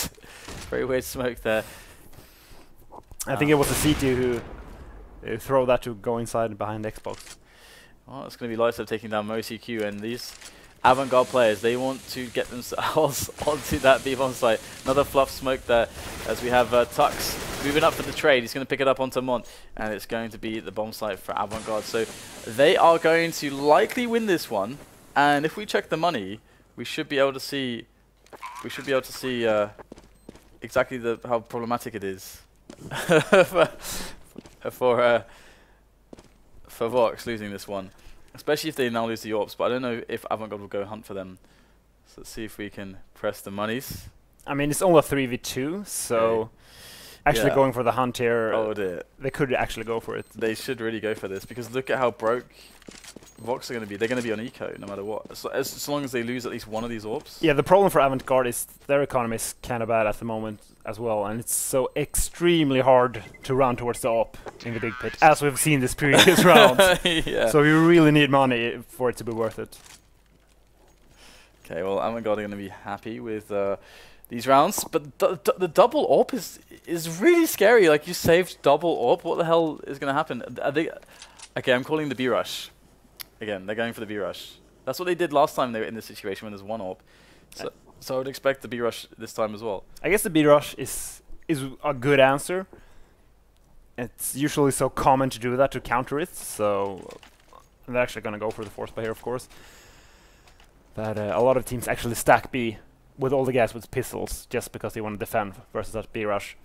Very weird smoke there. I think it was the CT who throw that to go inside and behind Xbox. Well, it's going to be Lightstep taking down MoeycQ, and these Avant Garde players, they want to get themselves onto that B bomb site. Another fluff smoke there as we have Tux moving up for the trade. He's going to pick it up onto Mont, and it's going to be the bomb site for Avant Garde. So they are going to likely win this one, and if we check the money, we should be able to see exactly how problematic it is for Vox losing this one. Especially if they now lose the AWPs, but I don't know if Avant Garde will go hunt for them. So let's see if we can press the monies. I mean, it's only a 3v2, so actually going for the hunt here, oh dear, they could actually go for it. They should really go for this, because look at how broke Vox are going to be. They're going to be on eco no matter what, as long as they lose at least one of these AWPs. Yeah, the problem for Avant Garde is their economy is kind of bad at the moment as well, and it's so extremely hard to run towards the AWP in the big pit, as we've seen this previous round. Yeah. So you really need money for it to be worth it. Okay, well, Avant Garde are going to be happy with these rounds, but the double AWP is really scary. Like, you saved double AWP. What the hell is going to happen? Okay, I'm calling the B rush. Again, they're going for the B rush. That's what they did last time they were in this situation when there's 1 AWP. So I would expect the B rush this time as well. I guess the B rush is a good answer. It's usually so common to do that to counter it, so they're actually going to go for the force buy here, of course. But a lot of teams actually stack B with all the guys with pistols just because they want to defend versus that B rush.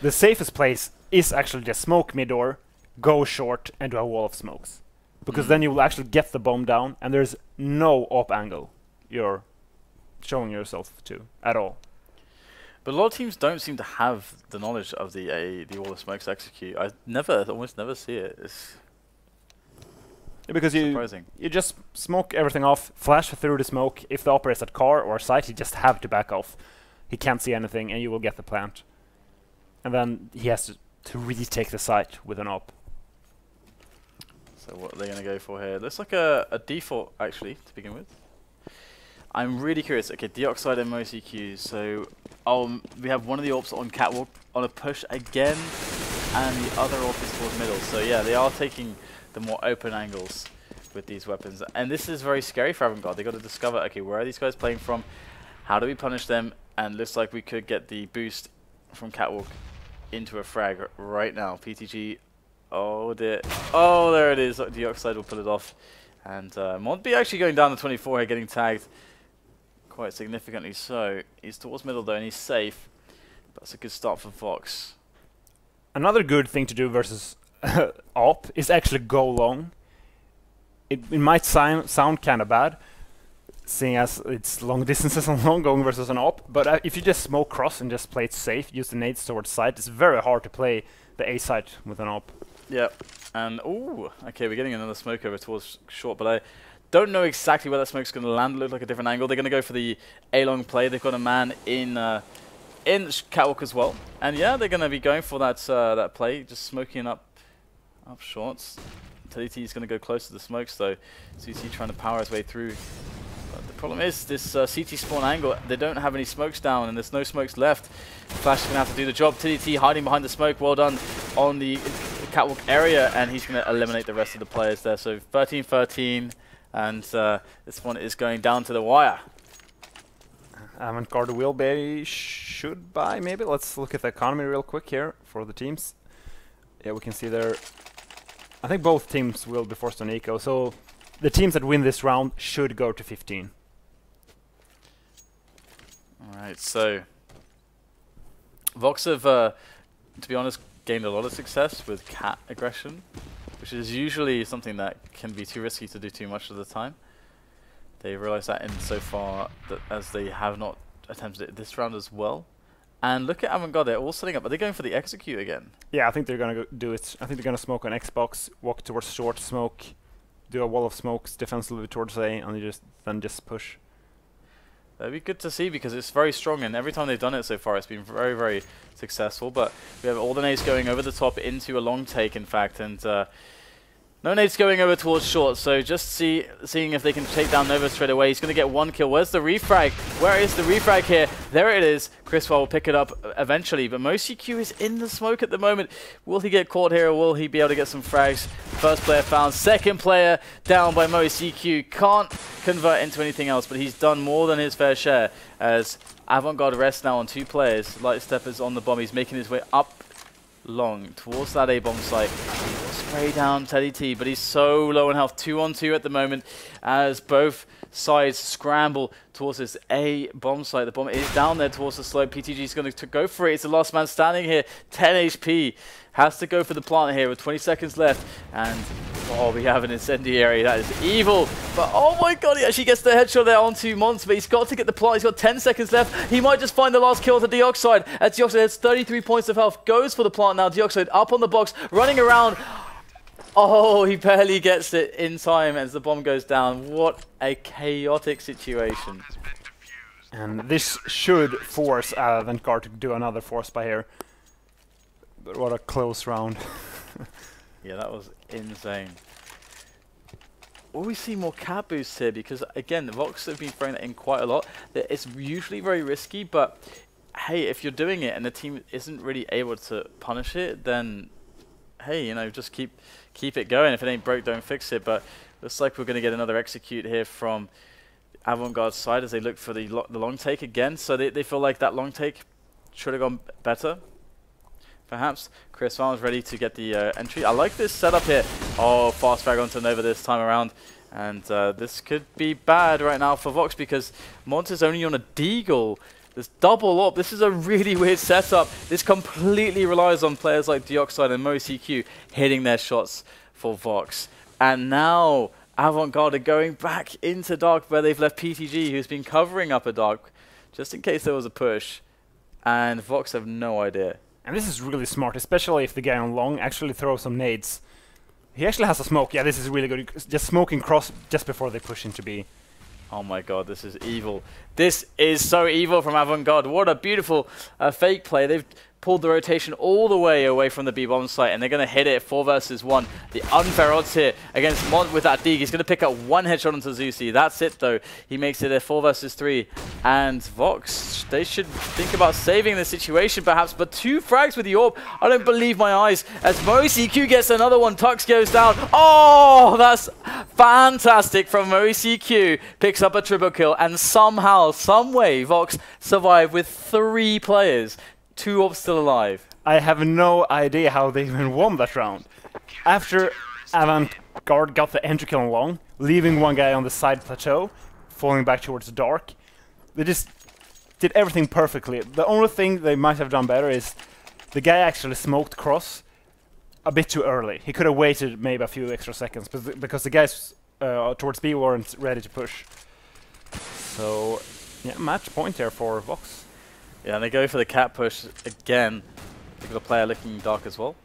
The safest place is actually just smoke mid-door, go short, and do a wall of smokes. Because then you will actually get the bomb down, and there's no AWP angle you're showing yourself to at all. But a lot of teams don't seem to have the knowledge of the wall of smokes execute. I almost never see it. It's because surprising. You just smoke everything off, flash through the smoke. If the operator is at car or site, he just have to back off. He can't see anything, and you will get the plant. And then he has to retake the site with an op. So what are they going to go for here? Looks like a default, actually, to begin with. I'm really curious. Okay, deoxiDE and MoeycQ. So we have one of the AWPs on catwalk on a push again, and the other AWP is towards middle. So yeah, they are taking the more open angles with these weapons. And this is very scary for Avant Garde. They've got to discover, okay, where are these guys playing from? How do we punish them? And looks like we could get the boost from catwalk into a frag right now. PeetyG. Oh dear. Oh, there it is. deoxiDE will pull it off. And Mohammed actually going down to 24 here, getting tagged quite significantly. So he's towards middle though, and he's safe. That's a good start for Vox. Another good thing to do versus AWP is actually go long. It might sound kind of bad, seeing as it's long distances on long going versus an AWP, but if you just smoke cross and just play it safe, use the nades towards side, it's very hard to play the A side with an AWP. Yep, and ooh, okay, we're getting another smoke over towards short, but I don't know exactly where that smoke's going to land. It looks like a different angle. They're going to go for the A-long play. They've got a man in catwalk as well, and yeah, they're going to be going for that that play, just smoking up shorts. teddyt is going to go close to the smokes though. CT trying to power his way through. But the problem is this CT spawn angle. They don't have any smokes down, and there's no smokes left. Flash is going to have to do the job. teddyt hiding behind the smoke. Well done on the catwalk area, and he's going to eliminate the rest of the players there. So 13-13, and this one is going down to the wire. Avant Garde will be, should buy maybe. Let's look at the economy real quick here for the teams. Yeah, we can see there. I think both teams will be forced on eco, so the teams that win this round should go to 15. Alright, so Vox have, to be honest, gained a lot of success with cat aggression, which is usually something that can be too risky to do too much of the time. They realised that in so far, that as they have not attempted it this round as well. And look at Avant Garde, they're all setting up. Are they going for the execute again? Yeah, I think they're going to do it. I think they're going to smoke on Xbox, walk towards short, smoke, do a wall of smokes defensively towards A, and then just push. That'd be good to see because it's very strong, and every time they've done it so far, it's been very, very successful. But we have all the nades going over the top into a long take, in fact, and no nades going over towards short, so just seeing if they can take down Nova straight away. He's going to get one kill. Where's the refrag? Where is the refrag here? There it is. Chrisoaow will pick it up eventually, but MoeycQ is in the smoke at the moment. Will he get caught here, or will he be able to get some frags? First player found. Second player down by MoeycQ. Can't convert into anything else, but he's done more than his fair share as Avant Garde rests now on 2 players. Lightstep is on the bomb. He's making his way up long towards that A-bomb site. He will spray down teddyt, but he's so low in health. 2-on-2 at the moment as both sides scramble towards this A-bomb site. The bomb is down there towards the slope. PeetyG is going to go for it. It's the last man standing here. 10 HP. Has to go for the plant here with 20 seconds left. And oh, we have an incendiary. That is evil. But oh my god, he actually gets the headshot there onto Mons, but he's got to get the plant. He's got 10 seconds left. He might just find the last kill to deoxiDE. As deoxiDE has 33 points of health. Goes for the plant now. deoxiDE up on the box, running around. Oh, he barely gets it in time as the bomb goes down. What a chaotic situation. And this should force Avant Garde to do another force by here. But what a close round. Yeah, that was insane. Will we see more cat boosts here? Because again, the Vox have been throwing that in quite a lot. It's usually very risky, but hey, if you're doing it and the team isn't really able to punish it, then hey, you know, just keep it going. If it ain't broke, don't fix it. But looks like we're going to get another execute here from Avant Garde's side as they look for the long take again. So they feel like that long take should have gone better. Perhaps. Chrisoaow is ready to get the entry. I like this setup here. Oh, fast frag onto Nova this time around. And this could be bad right now for Vox because Mons is only on a deagle. This double up. This is a really weird setup. This completely relies on players like deoxiDE and MoeycQ hitting their shots for Vox. And now Avant Garde are going back into dark where they've left PeetyG, who's been covering up a dark just in case there was a push. And Vox have no idea. And this is really smart, especially if the guy on long actually throws some nades. He actually has a smoke. Yeah, this is really good. Just smoking cross just before they push into B. Oh my god, this is evil. This is so evil from Avant Garde. What a beautiful fake play. They've pulled the rotation all the way away from the B-bomb site, and they're going to hit it 4 versus 1. The unfair odds here against Mont with that dig. He's going to pick up 1 headshot onto Zusi. That's it, though. He makes it a 4 versus 3. And Vox, they should think about saving the situation, perhaps. But 2 frags with the AWP. I don't believe my eyes. As MoeycQ gets another one, Tux goes down. Oh, that's fantastic from MoeycQ. Picks up a triple kill, and somehow, some way, Vox survive with 3 players. 2 AWPs still alive. I have no idea how they even won that round. After Avant Garde got the entry kill on long, leaving 1 guy on the side plateau, falling back towards the dark, they just did everything perfectly. The only thing they might have done better is the guy actually smoked cross a bit too early. He could have waited maybe a few extra seconds, because the guys towards B weren't ready to push. So, yeah, match point there for Vox. Yeah, and they go for the cat push again. They've got a player looking dark as well.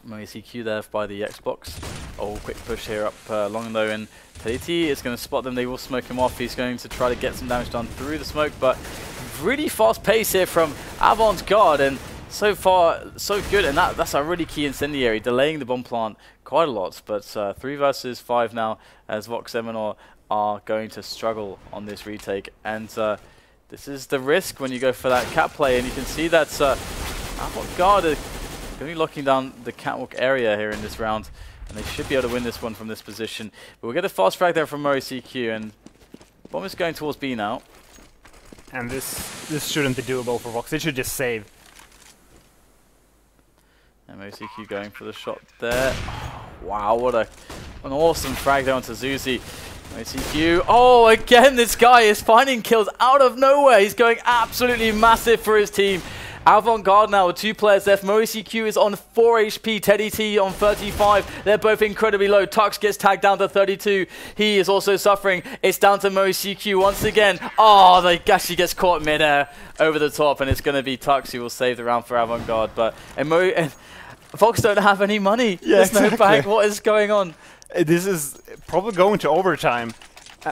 MoeycQ there by the Xbox. Oh, quick push here up long though, and teddyt is going to spot them. They will smoke him off. He's going to try to get some damage done through the smoke, but really fast pace here from Avant Garde, and so far so good. And that's a really key incendiary, delaying the bomb plant quite a lot. But 3 versus 5 now, as Vox Eminor are going to struggle on this retake. And this is the risk when you go for that cat play, and you can see that Avant Garde are going to be locking down the catwalk area here in this round, and they should be able to win this one from this position. But we'll get a fast frag there from MoeycQ, and bomb is going towards B now. And this shouldn't be doable for Vox. They should just save. And MoeycQ going for the shot there. Oh, wow, what an awesome frag there onto Zusi. MoeycQ. Oh, again, this guy is finding kills out of nowhere. He's going absolutely massive for his team. Avant Garde now with 2 players left. MoeycQ is on 4 HP. teddyt on 35. They're both incredibly low. Tux gets tagged down to 32. He is also suffering. It's down to MoeycQ once again. Oh, they actually gets caught midair over the top, and it's going to be Tux who will save the round for Avant Garde. But and Vox don't have any money. Yeah, there's exactly. no bank. What is going on? This is probably going to overtime.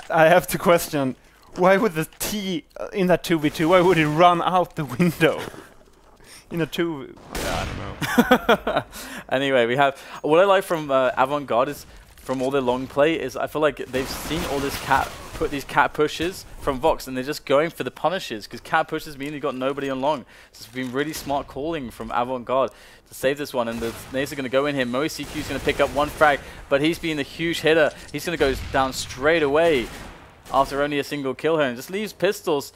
I have to question, why would the T in that 2v2, why would it run out the window? In a 2... yeah, I don't know. Anyway, we have... what I like from Avant Garde is, from all their long play, is I feel like they've seen all this these cat pushes from Vox, and they're just going for the punishes, because cat pushes mean you've got nobody on long. So it's been really smart calling from Avant Garde to save this one, and the nades are going to go in here. MoeycQ is going to pick up 1 frag, but he's been a huge hitter. He's going to go down straight away after only a single kill here, and just leaves pistols.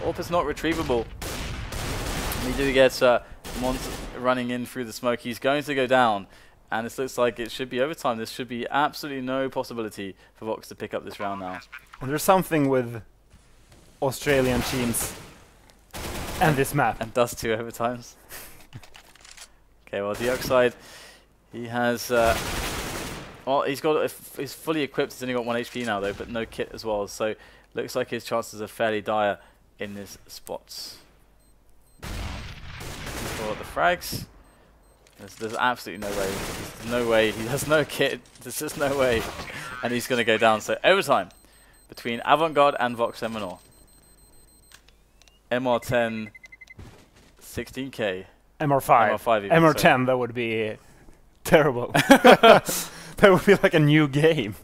AWP is not retrievable. We do get Mont running in through the smoke. He's going to go down, and this looks like it should be overtime. There should be absolutely no possibility for Vox to pick up this round now. And there's something with Australian teams and this map. And does 2 overtimes. Okay, well, deoxiDE, he has... well, he's fully equipped. He's only got 1 HP now, though, but no kit as well. So looks like his chances are fairly dire in this spot. For the frags, there's absolutely no way. There's no way. He has no kit. There's just no way. And he's going to go down. So overtime between Avant Garde and Vox Eminor. MR10, 16k. MR5. MR5 even, MR10, sorry. that would be terrible. That would be like a new game.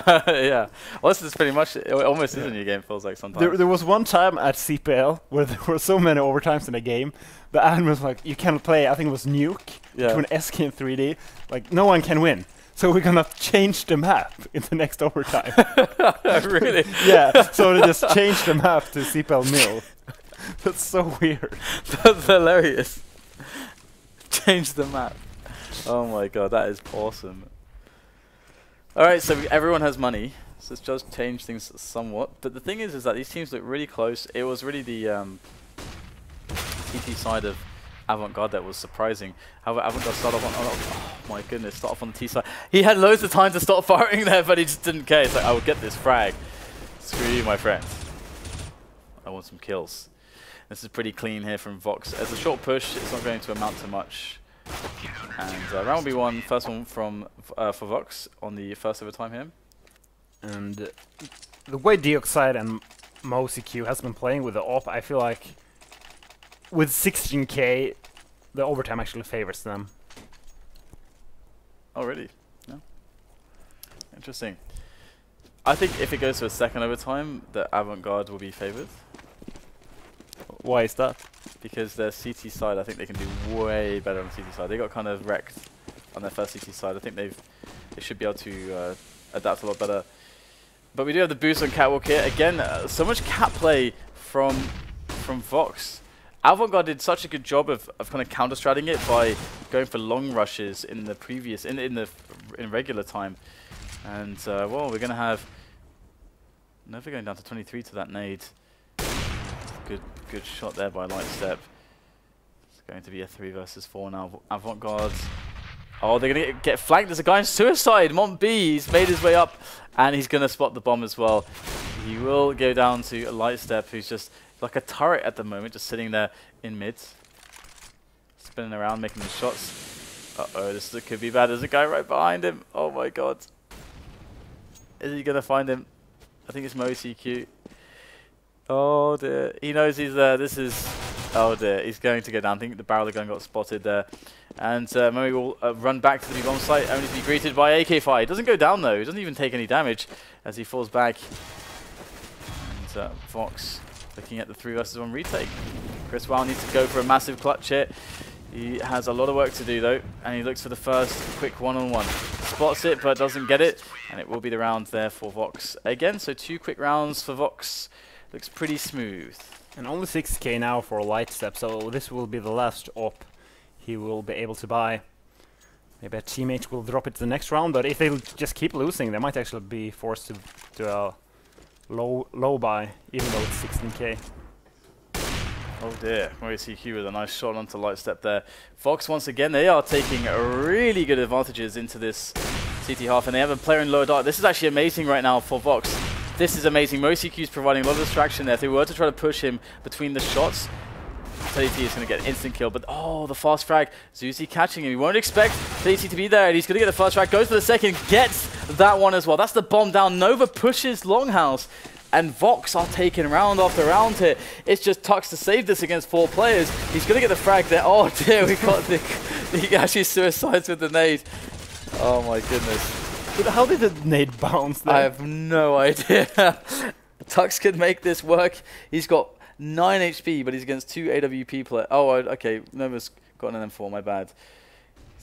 Yeah. Well, this is pretty much, it almost is a new game, feels like sometimes. There was one time at CPL where there were so many overtimes in a game, the admin was like, you can't play, I think it was Nuke, between SK and 3D, like, no one can win. So we're gonna change the map in the next overtime. Really? Yeah, so they just changed the map to CPL Mill. That's so weird. That's hilarious. Change the map. Oh my god, that is awesome. Alright, so everyone has money, so it's just changed things somewhat. But the thing is that these teams look really close. It was really the TT side of Avant Garde that was surprising. However, Avant Garde started off on... oh my goodness, start off on the T side. He had loads of time to stop firing there, but he just didn't care. It's like, I will get this frag. Screw you, my friend. I want some kills. This is pretty clean here from Vox. As a short push, it's not going to amount to much. And round will be won, first one from for Vox on the first overtime here. And the way deoxiDE and MoeycQ has been playing with the AWP, I feel like with 16k, the overtime actually favors them. Oh, really? No. Interesting. I think if it goes to a second overtime, the Avant Garde will be favored. Why is that? Because their CT side, I think they can do way better on the CT side. They got kind of wrecked on their first CT side. I think they should be able to adapt a lot better. But we do have the boost on Catwalk here. Again, so much cat play from Vox. Avant Garde did such a good job of kind of counter-stratting it by going for long rushes in the previous in regular time. And well, we're gonna have Nova going down to 23 to that nade. Good shot there by Lightstep. It's going to be a 3 versus 4 now. Avant Garde. Oh, they're going to get flanked. There's a guy in suicide. Mont B, he's made his way up, and he's going to spot the bomb as well. He will go down to Lightstep, who's just like a turret at the moment, just sitting there in mid. Spinning around, making the shots. Uh-oh, this could be bad. There's a guy right behind him. Oh my god. Is he going to find him? I think it's MoeycQ. Oh dear, he knows he's there. This is, oh dear, he's going to go down. I think the barrel gun got spotted there. And Moey will run back to the bomb site, only to be greeted by AK Fire. He doesn't go down though, he doesn't even take any damage as he falls back. And Vox looking at the 3 versus 1 retake. Chrisoaow needs to go for a massive clutch here. He has a lot of work to do though, and he looks for the first quick one-on-one. Spots it, but doesn't get it, and it will be the round there for Vox. Again, so 2 quick rounds for Vox. Looks pretty smooth. And only 6k now for Lightstep, so this will be the last op he will be able to buy. Maybe a teammate will drop it to the next round, but if they just keep losing, they might actually be forced to a low buy, even though it's 16k. Oh dear, MoeycQ with a nice shot onto Lightstep there. Vox, once again, they are taking really good advantages into this CT half, and they have a player in lower dark. This is actually amazing right now for Vox. This is amazing. MoeycQ is providing a lot of distraction there. If they were to try to push him between the shots, teddyt is going to get an instant kill. But oh, the fast frag. Zuzi catching him. You won't expect teddyt to be there, and he's going to get the first frag. Goes for the second, gets that one as well. That's the bomb down. Nova pushes Longhouse, and Vox are taking round after round here. It's just Tux to save this against 4 players. He's going to get the frag there. Oh dear, we got he actually suicides with the nade. Oh my goodness. But how did the nade bounce there? I have no idea. Tux could make this work. He's got 9 HP, but he's against 2 AWP players. Oh, okay. Nova's got an M4, my bad.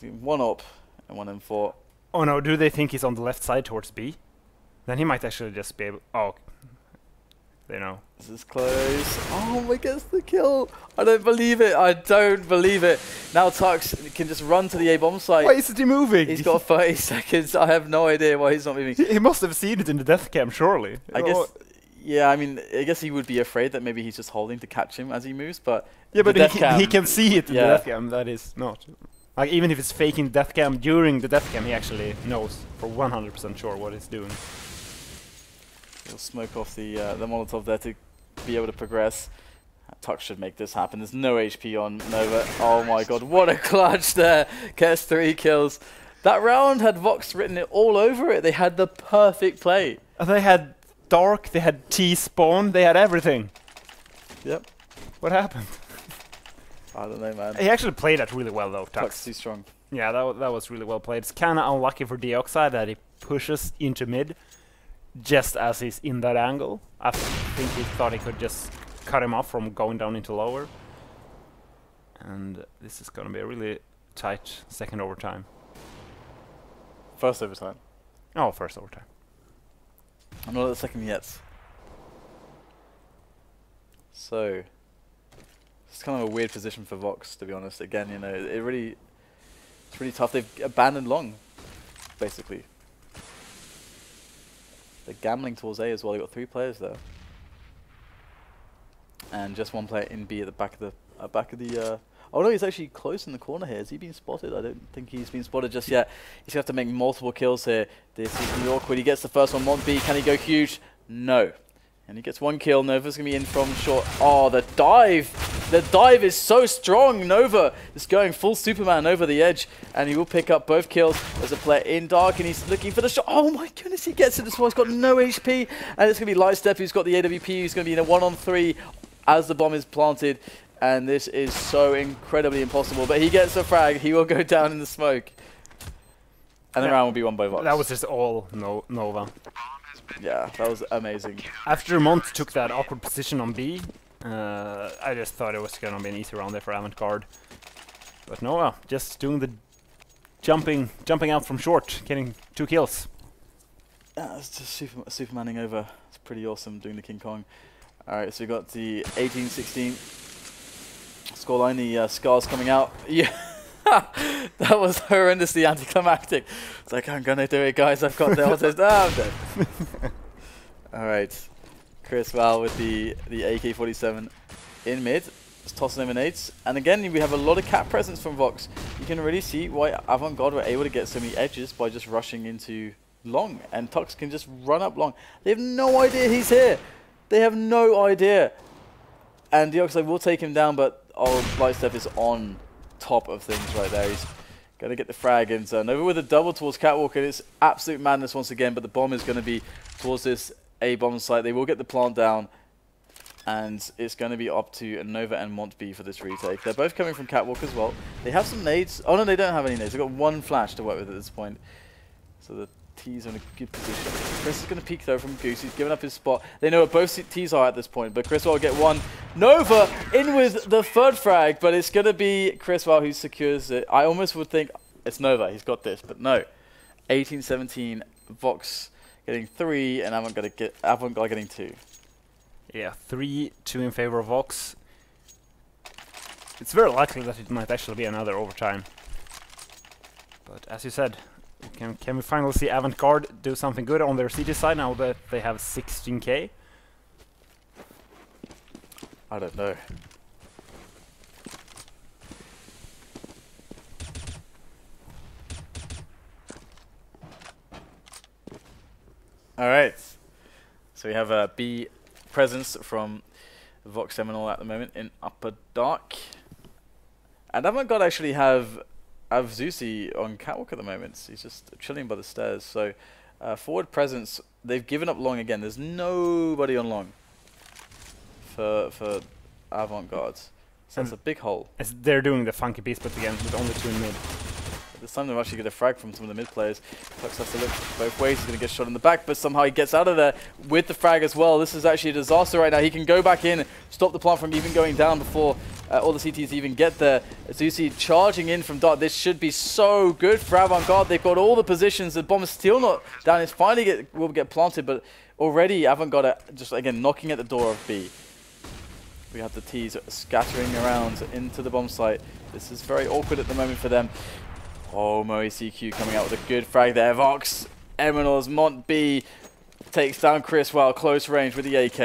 1 op and 1 M4. Oh no, do they think he's on the left side towards B? Then he might actually just be able... Oh. They know. This is close. Oh my god, the kill. I don't believe it. I don't believe it. Now Tux can just run to the A-bomb site. Why isn't he moving? He's got 30 seconds. I have no idea why he's not moving. He must have seen it in the death cam, surely. I guess, yeah, I mean, I guess he would be afraid that maybe he's just holding to catch him as he moves, but... Yeah, but he can see it in the death cam, that is not... Like, even if it's faking death cam during the death cam, he actually knows for 100% sure what he's doing. He'll smoke off the Molotov there to be able to progress. Tux should make this happen. There's no HP on Nova. Oh my god, what a clutch there. Gets 3 kills. That round had Vox written it all over it. They had the perfect play. They had Dark, they had T-Spawn, they had everything. Yep. What happened? I don't know, man. He actually played that really well though, Tux. Tux too strong. Yeah, that was really well played. It's kinda unlucky for deoxiDE that he pushes into mid just as he's in that angle. I think he thought he could just cut him off from going down into lower. And this is gonna be a really tight second overtime. First overtime. Oh, first overtime. I'm not at the second yet. So it's kind of a weird position for Vox, to be honest. Again, you know, it's really tough. They've abandoned long, basically. They're gambling towards A as well. They've got 3 players there, and just 1 player in B at the back of the. Oh no, he's actually close in the corner here. Has he been spotted? I don't think he's been spotted just yet. He's going to have to make multiple kills here. This is going to be awkward. He gets the first one. Mont B, can he go huge? No. And he gets 1 kill. Nova's going to be in from short. Oh, the dive! The dive is so strong. Nova is going full Superman over the edge, and he will pick up both kills. There's a player in dark, and he's looking for the shot. Oh my goodness, he gets it as well. He's got no HP, and it's going to be Lightstep who's got the AWP, who's going to be in a 1-on-3 as the bomb is planted. And this is so incredibly impossible. But he gets a frag. He will go down in the smoke. And the round will be won by Vox. That was just all Nova. Yeah, that was amazing. After Mont took that awkward position on B, I just thought it was going to be an easy round there for Avant Garde. But Nova just doing the jumping out from short, getting 2 kills. Yeah, it's just Supermaning over. It's pretty awesome doing the King Kong. Alright, so we got the 18-16 scoreline, the scars coming out. Yeah, that was horrendously anticlimactic. It's like, I'm gonna do it, guys. I've got the ultimate. I'm dead. Alright, Chrisoaow with the AK-47 in mid. It's tossing nades. And again, we have a lot of cap presence from Vox. You can really see why Avant Garde were able to get so many edges by just rushing into long. And Tux can just run up long. They have no idea he's here. They have no idea. And deoxiDE will take him down, but Lightstep is on top of things right there. He's going to get the frag in. So Nova with a double towards Catwalk, and it's absolute madness once again, but the bomb is going to be towards this A-bomb site. They will get the plant down, and it's going to be up to Nova and Mont B for this retake. They're both coming from Catwalk as well. They have some nades. Oh no, they don't have any nades. They've got 1 flash to work with at this point. So the T's are in a good position. Chris is going to peek though from Goose. He's given up his spot. They know what both T's are at this point, but Chrisoaow will get 1. Nova in with the 3rd frag, but it's going to be Chrisoaow who secures it. I almost would think it's Nova. He's got this, but no. 18-17, Vox getting 3, and Avant Garde getting 2. Yeah, 3-2 in favor of Vox. It's very likely that it might actually be another overtime. But as you said, can we finally see Avant Garde do something good on their CT side now that they have 16k? I don't know. Alright. So we have a B presence from Vox Eminor at the moment in upper dark. And Avant Garde actually have Zusi on Catwalk at the moment. He's just chilling by the stairs. So forward presence, they've given up long again. There's nobody on long for Avant Garde. So it's a big hole. As they're doing the funky beast but again with only 2 in mid. This time they'll actually get a frag from some of the mid players. Tux has to look both ways. He's going to get shot in the back, but somehow he gets out of there with the frag as well. This is actually a disaster right now. He can go back in, stop the plant from even going down before all the CTs even get there. Zusi charging in from Dart. This should be so good for Avant Garde. They've got all the positions. The bomb is still not down. It's finally will get planted, but already Avant Garde just again knocking at the door of B. We have the T's scattering around into the bomb site. This is very awkward at the moment for them. Oh, MoeycQ coming out with a good frag there. Vox Eminor's Mont B takes down Chrisoaow close range with the AK.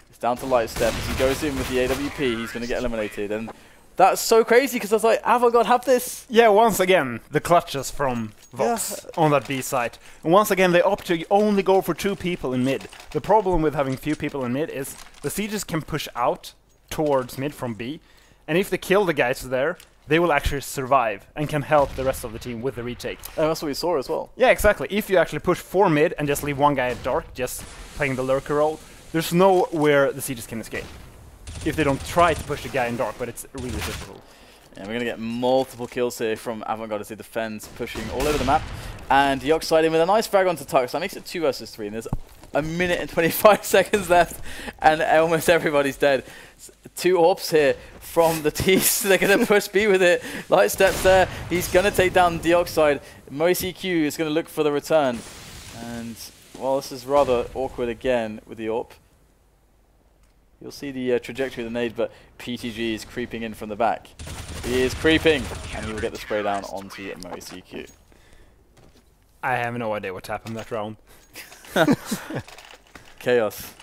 It's down to Lightstep. As he goes in with the AWP, he's going to get eliminated. And that's so crazy because I was like, Avant Garde have this. Yeah, once again, the clutches from Vox on that B site. And once again, they opt to only go for 2 people in mid. The problem with having few people in mid is the sieges can push out towards mid from B. And if they kill the guys there, they will actually survive and can help the rest of the team with the retake. And that's what we saw as well. Yeah, exactly. If you actually push 4 mid and just leave 1 guy at dark, just playing the lurker role, there's nowhere the sieges can escape. If they don't try to push the guy in dark, but it's really difficult. Yeah, we're going to get multiple kills here from Avant Garde as they defend, pushing all over the map. And deoxiDE in with a nice frag onto Tux. That makes it 2 versus 3, and there's a minute and 25 seconds left, and almost everybody's dead. 2 AWPs here from the T's. They're going to push B with it. Lightstep's there. He's going to take down deoxiDE. MoeycQ is going to look for the return. And, well, this is rather awkward again with the AWP. You'll see the trajectory of the nade, but PeetyG is creeping in from the back. He is creeping, and he will get the spray down onto MoeycQ. I have no idea what happened that round. Chaos.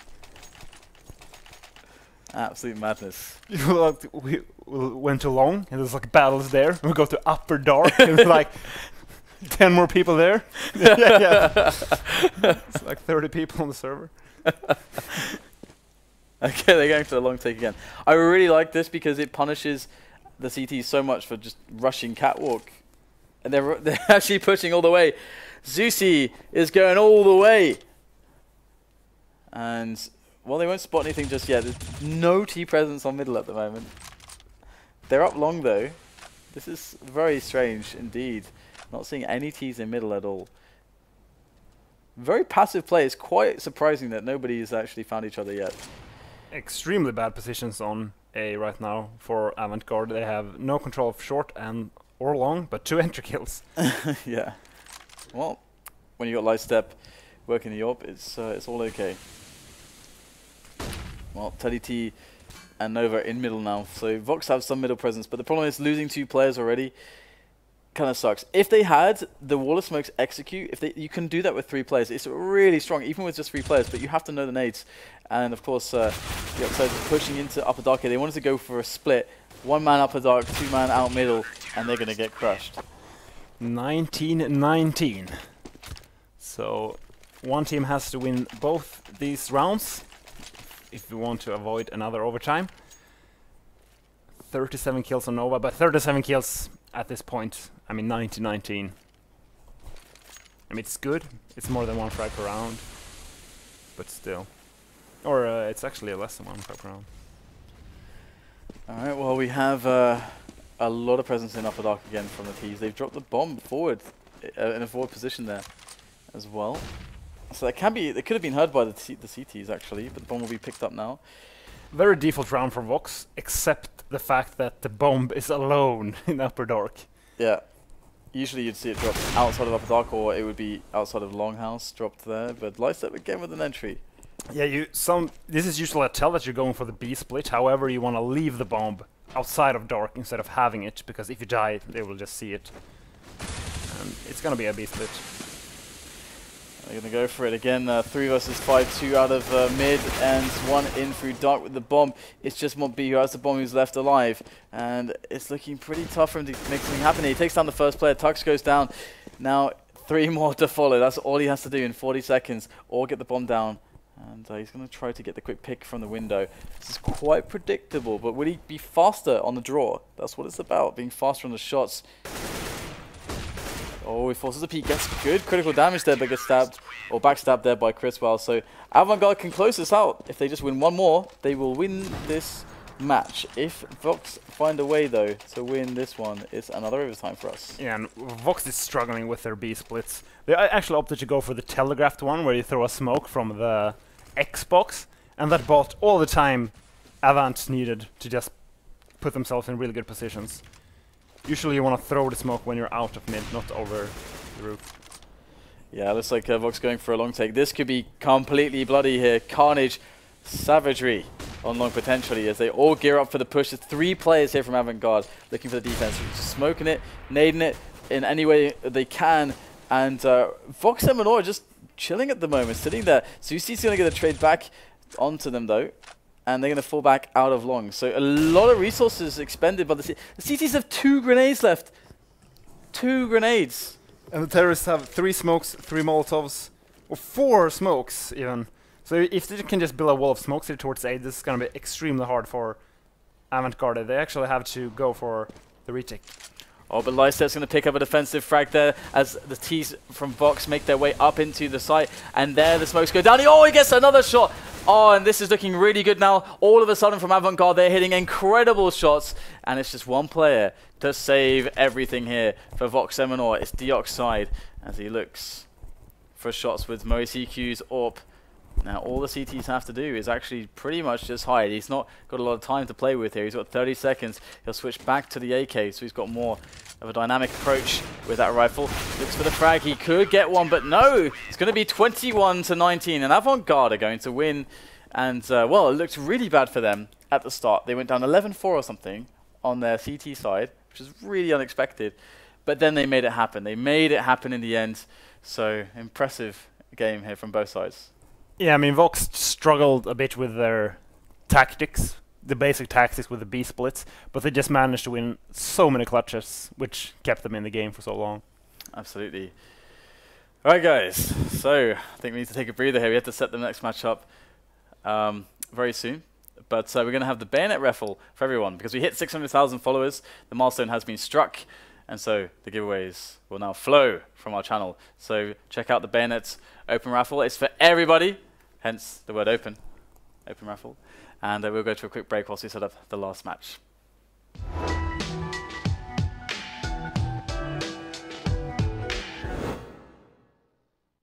Absolute madness. We went too long, and there's like battles there. We go to upper dark, and there's like 10 more people there. Yeah. It's like 30 people on the server. Okay, they're going for the long take again. I really like this because it punishes the CT so much for just rushing Catwalk. And they're actually pushing all the way. Zusi is going all the way. And, well, they won't spot anything just yet. There's no T presence on middle at the moment. They're up long though. This is very strange indeed. Not seeing any T's in middle at all. Very passive play. It's quite surprising that nobody has actually found each other yet. Extremely bad positions on A right now for Avant Garde. They have no control of short and or long, but 2 entry kills. Yeah. Well, when you got Lightstep working the AWP, it's all okay. Well, teddyt and Nova in middle now. So Vox have some middle presence, but the problem is losing 2 players already kind of sucks. If they had the wall of smokes execute, you can do that with 3 players. It's really strong, even with just 3 players, but you have to know the nades. And of course, so pushing into upper dark here. They wanted to go for a split. 1 man upper dark, 2 man out middle, and they're going to get crushed. 19-19. So one team has to win both these rounds if we want to avoid another overtime. 37 kills on Nova, but 37 kills at this point. I mean, 19-19. I mean, it's good. It's more than 1 frag per round, but still. Or it's actually less than 1 frag per round. Alright, well, we have a lot of presence in upper dark again from the T's. They've dropped the bomb forward, in a forward position there as well. So that they could have been heard by the CTs actually, but the bomb will be picked up now. Very default round for Vox, except the fact that the bomb is alone in upper dark. Yeah. Usually you'd see it drop outside of upper dark, or it would be outside of longhouse dropped there, but Lightstep again with an entry. Yeah, this is usually a tell that you're going for the B split. However, you want to leave the bomb outside of dark instead of having it, because if you die, they will just see it. And it's gonna be a B split. They're going to go for it again. 3 versus 5, 2 out of mid, and 1 in through dark with the bomb. It's just MoeycQ who has the bomb, who's left alive. And it's looking pretty tough for him to make something happen. He takes down the first player. Tux goes down. Now 3 more to follow. That's all he has to do in 40 seconds, or get the bomb down. And he's going to try to get the quick pick from the window. This is quite predictable, but will he be faster on the draw? That's what it's about, being faster on the shots. Oh, he forces a peek, gets good critical damage there, but gets stabbed, or backstabbed there by Chrisoaow. So Avant Garde can close this out. If they just win 1 more, they will win this match. If Vox find a way, though, to win this one, it's another overtime for us. Yeah, and Vox is struggling with their B splits. They actually opted to go for the telegraphed one, where you throw a smoke from the Xbox, and that bought all the time Avant needed to just put themselves in really good positions. Usually you want to throw the smoke when you're out of mid, not over the roof. Yeah, looks like Vox going for a long take. This could be completely bloody here. Carnage, savagery on long potentially as they all gear up for the push. There's 3 players here from Avant Garde looking for the defense. Smoking it, nading it in any way they can. And Vox Eminor just chilling at the moment, sitting there. Souvlis going to get a trade back onto them though. And they're going to fall back out of long. So a lot of resources expended by the CTs have 2 grenades left. 2 grenades. And the terrorists have 3 smokes, 3 molotovs, or 4 smokes even. So if they can just build a wall of smokes here towards A, this is going to be extremely hard for Avant Garde. They actually have to go for the retake. Oh, but Lightstep's going to pick up a defensive frag there as the T's from Vox make their way up into the site. And there the smokes go down. Oh, he gets another shot. Oh, and this is looking really good now. All of a sudden from Avant Garde, they're hitting incredible shots. And it's just 1 player to save everything here for Vox Eminor. It's deoxiDE as he looks for shots with MoeycQ's AWP. Now, all the CTs have to do is actually pretty much just hide. He's not got a lot of time to play with here. He's got 30 seconds. He'll switch back to the AK, so he's got more of a dynamic approach with that rifle. Looks for the frag. He could get one, but no! It's going to be 21-19, and Avant Garde are going to win. And, well, it looked really bad for them at the start. They went down 11-4 or something on their CT side, which is really unexpected. But then they made it happen. They made it happen in the end. So, impressive game here from both sides. Yeah, I mean, Vox struggled a bit with their tactics, the basic tactics with the B splits, but they just managed to win so many clutches, which kept them in the game for so long. Absolutely. All right, guys. So I think we need to take a breather here. We have to set the next match up very soon. But we're going to have the bayonet raffle for everyone because we hit 600,000 followers. The milestone has been struck. And so the giveaways will now flow from our channel. So check out the bayonet open raffle. It's for everybody. Hence the word open raffle. And we'll go to a quick break whilst we set up the last match.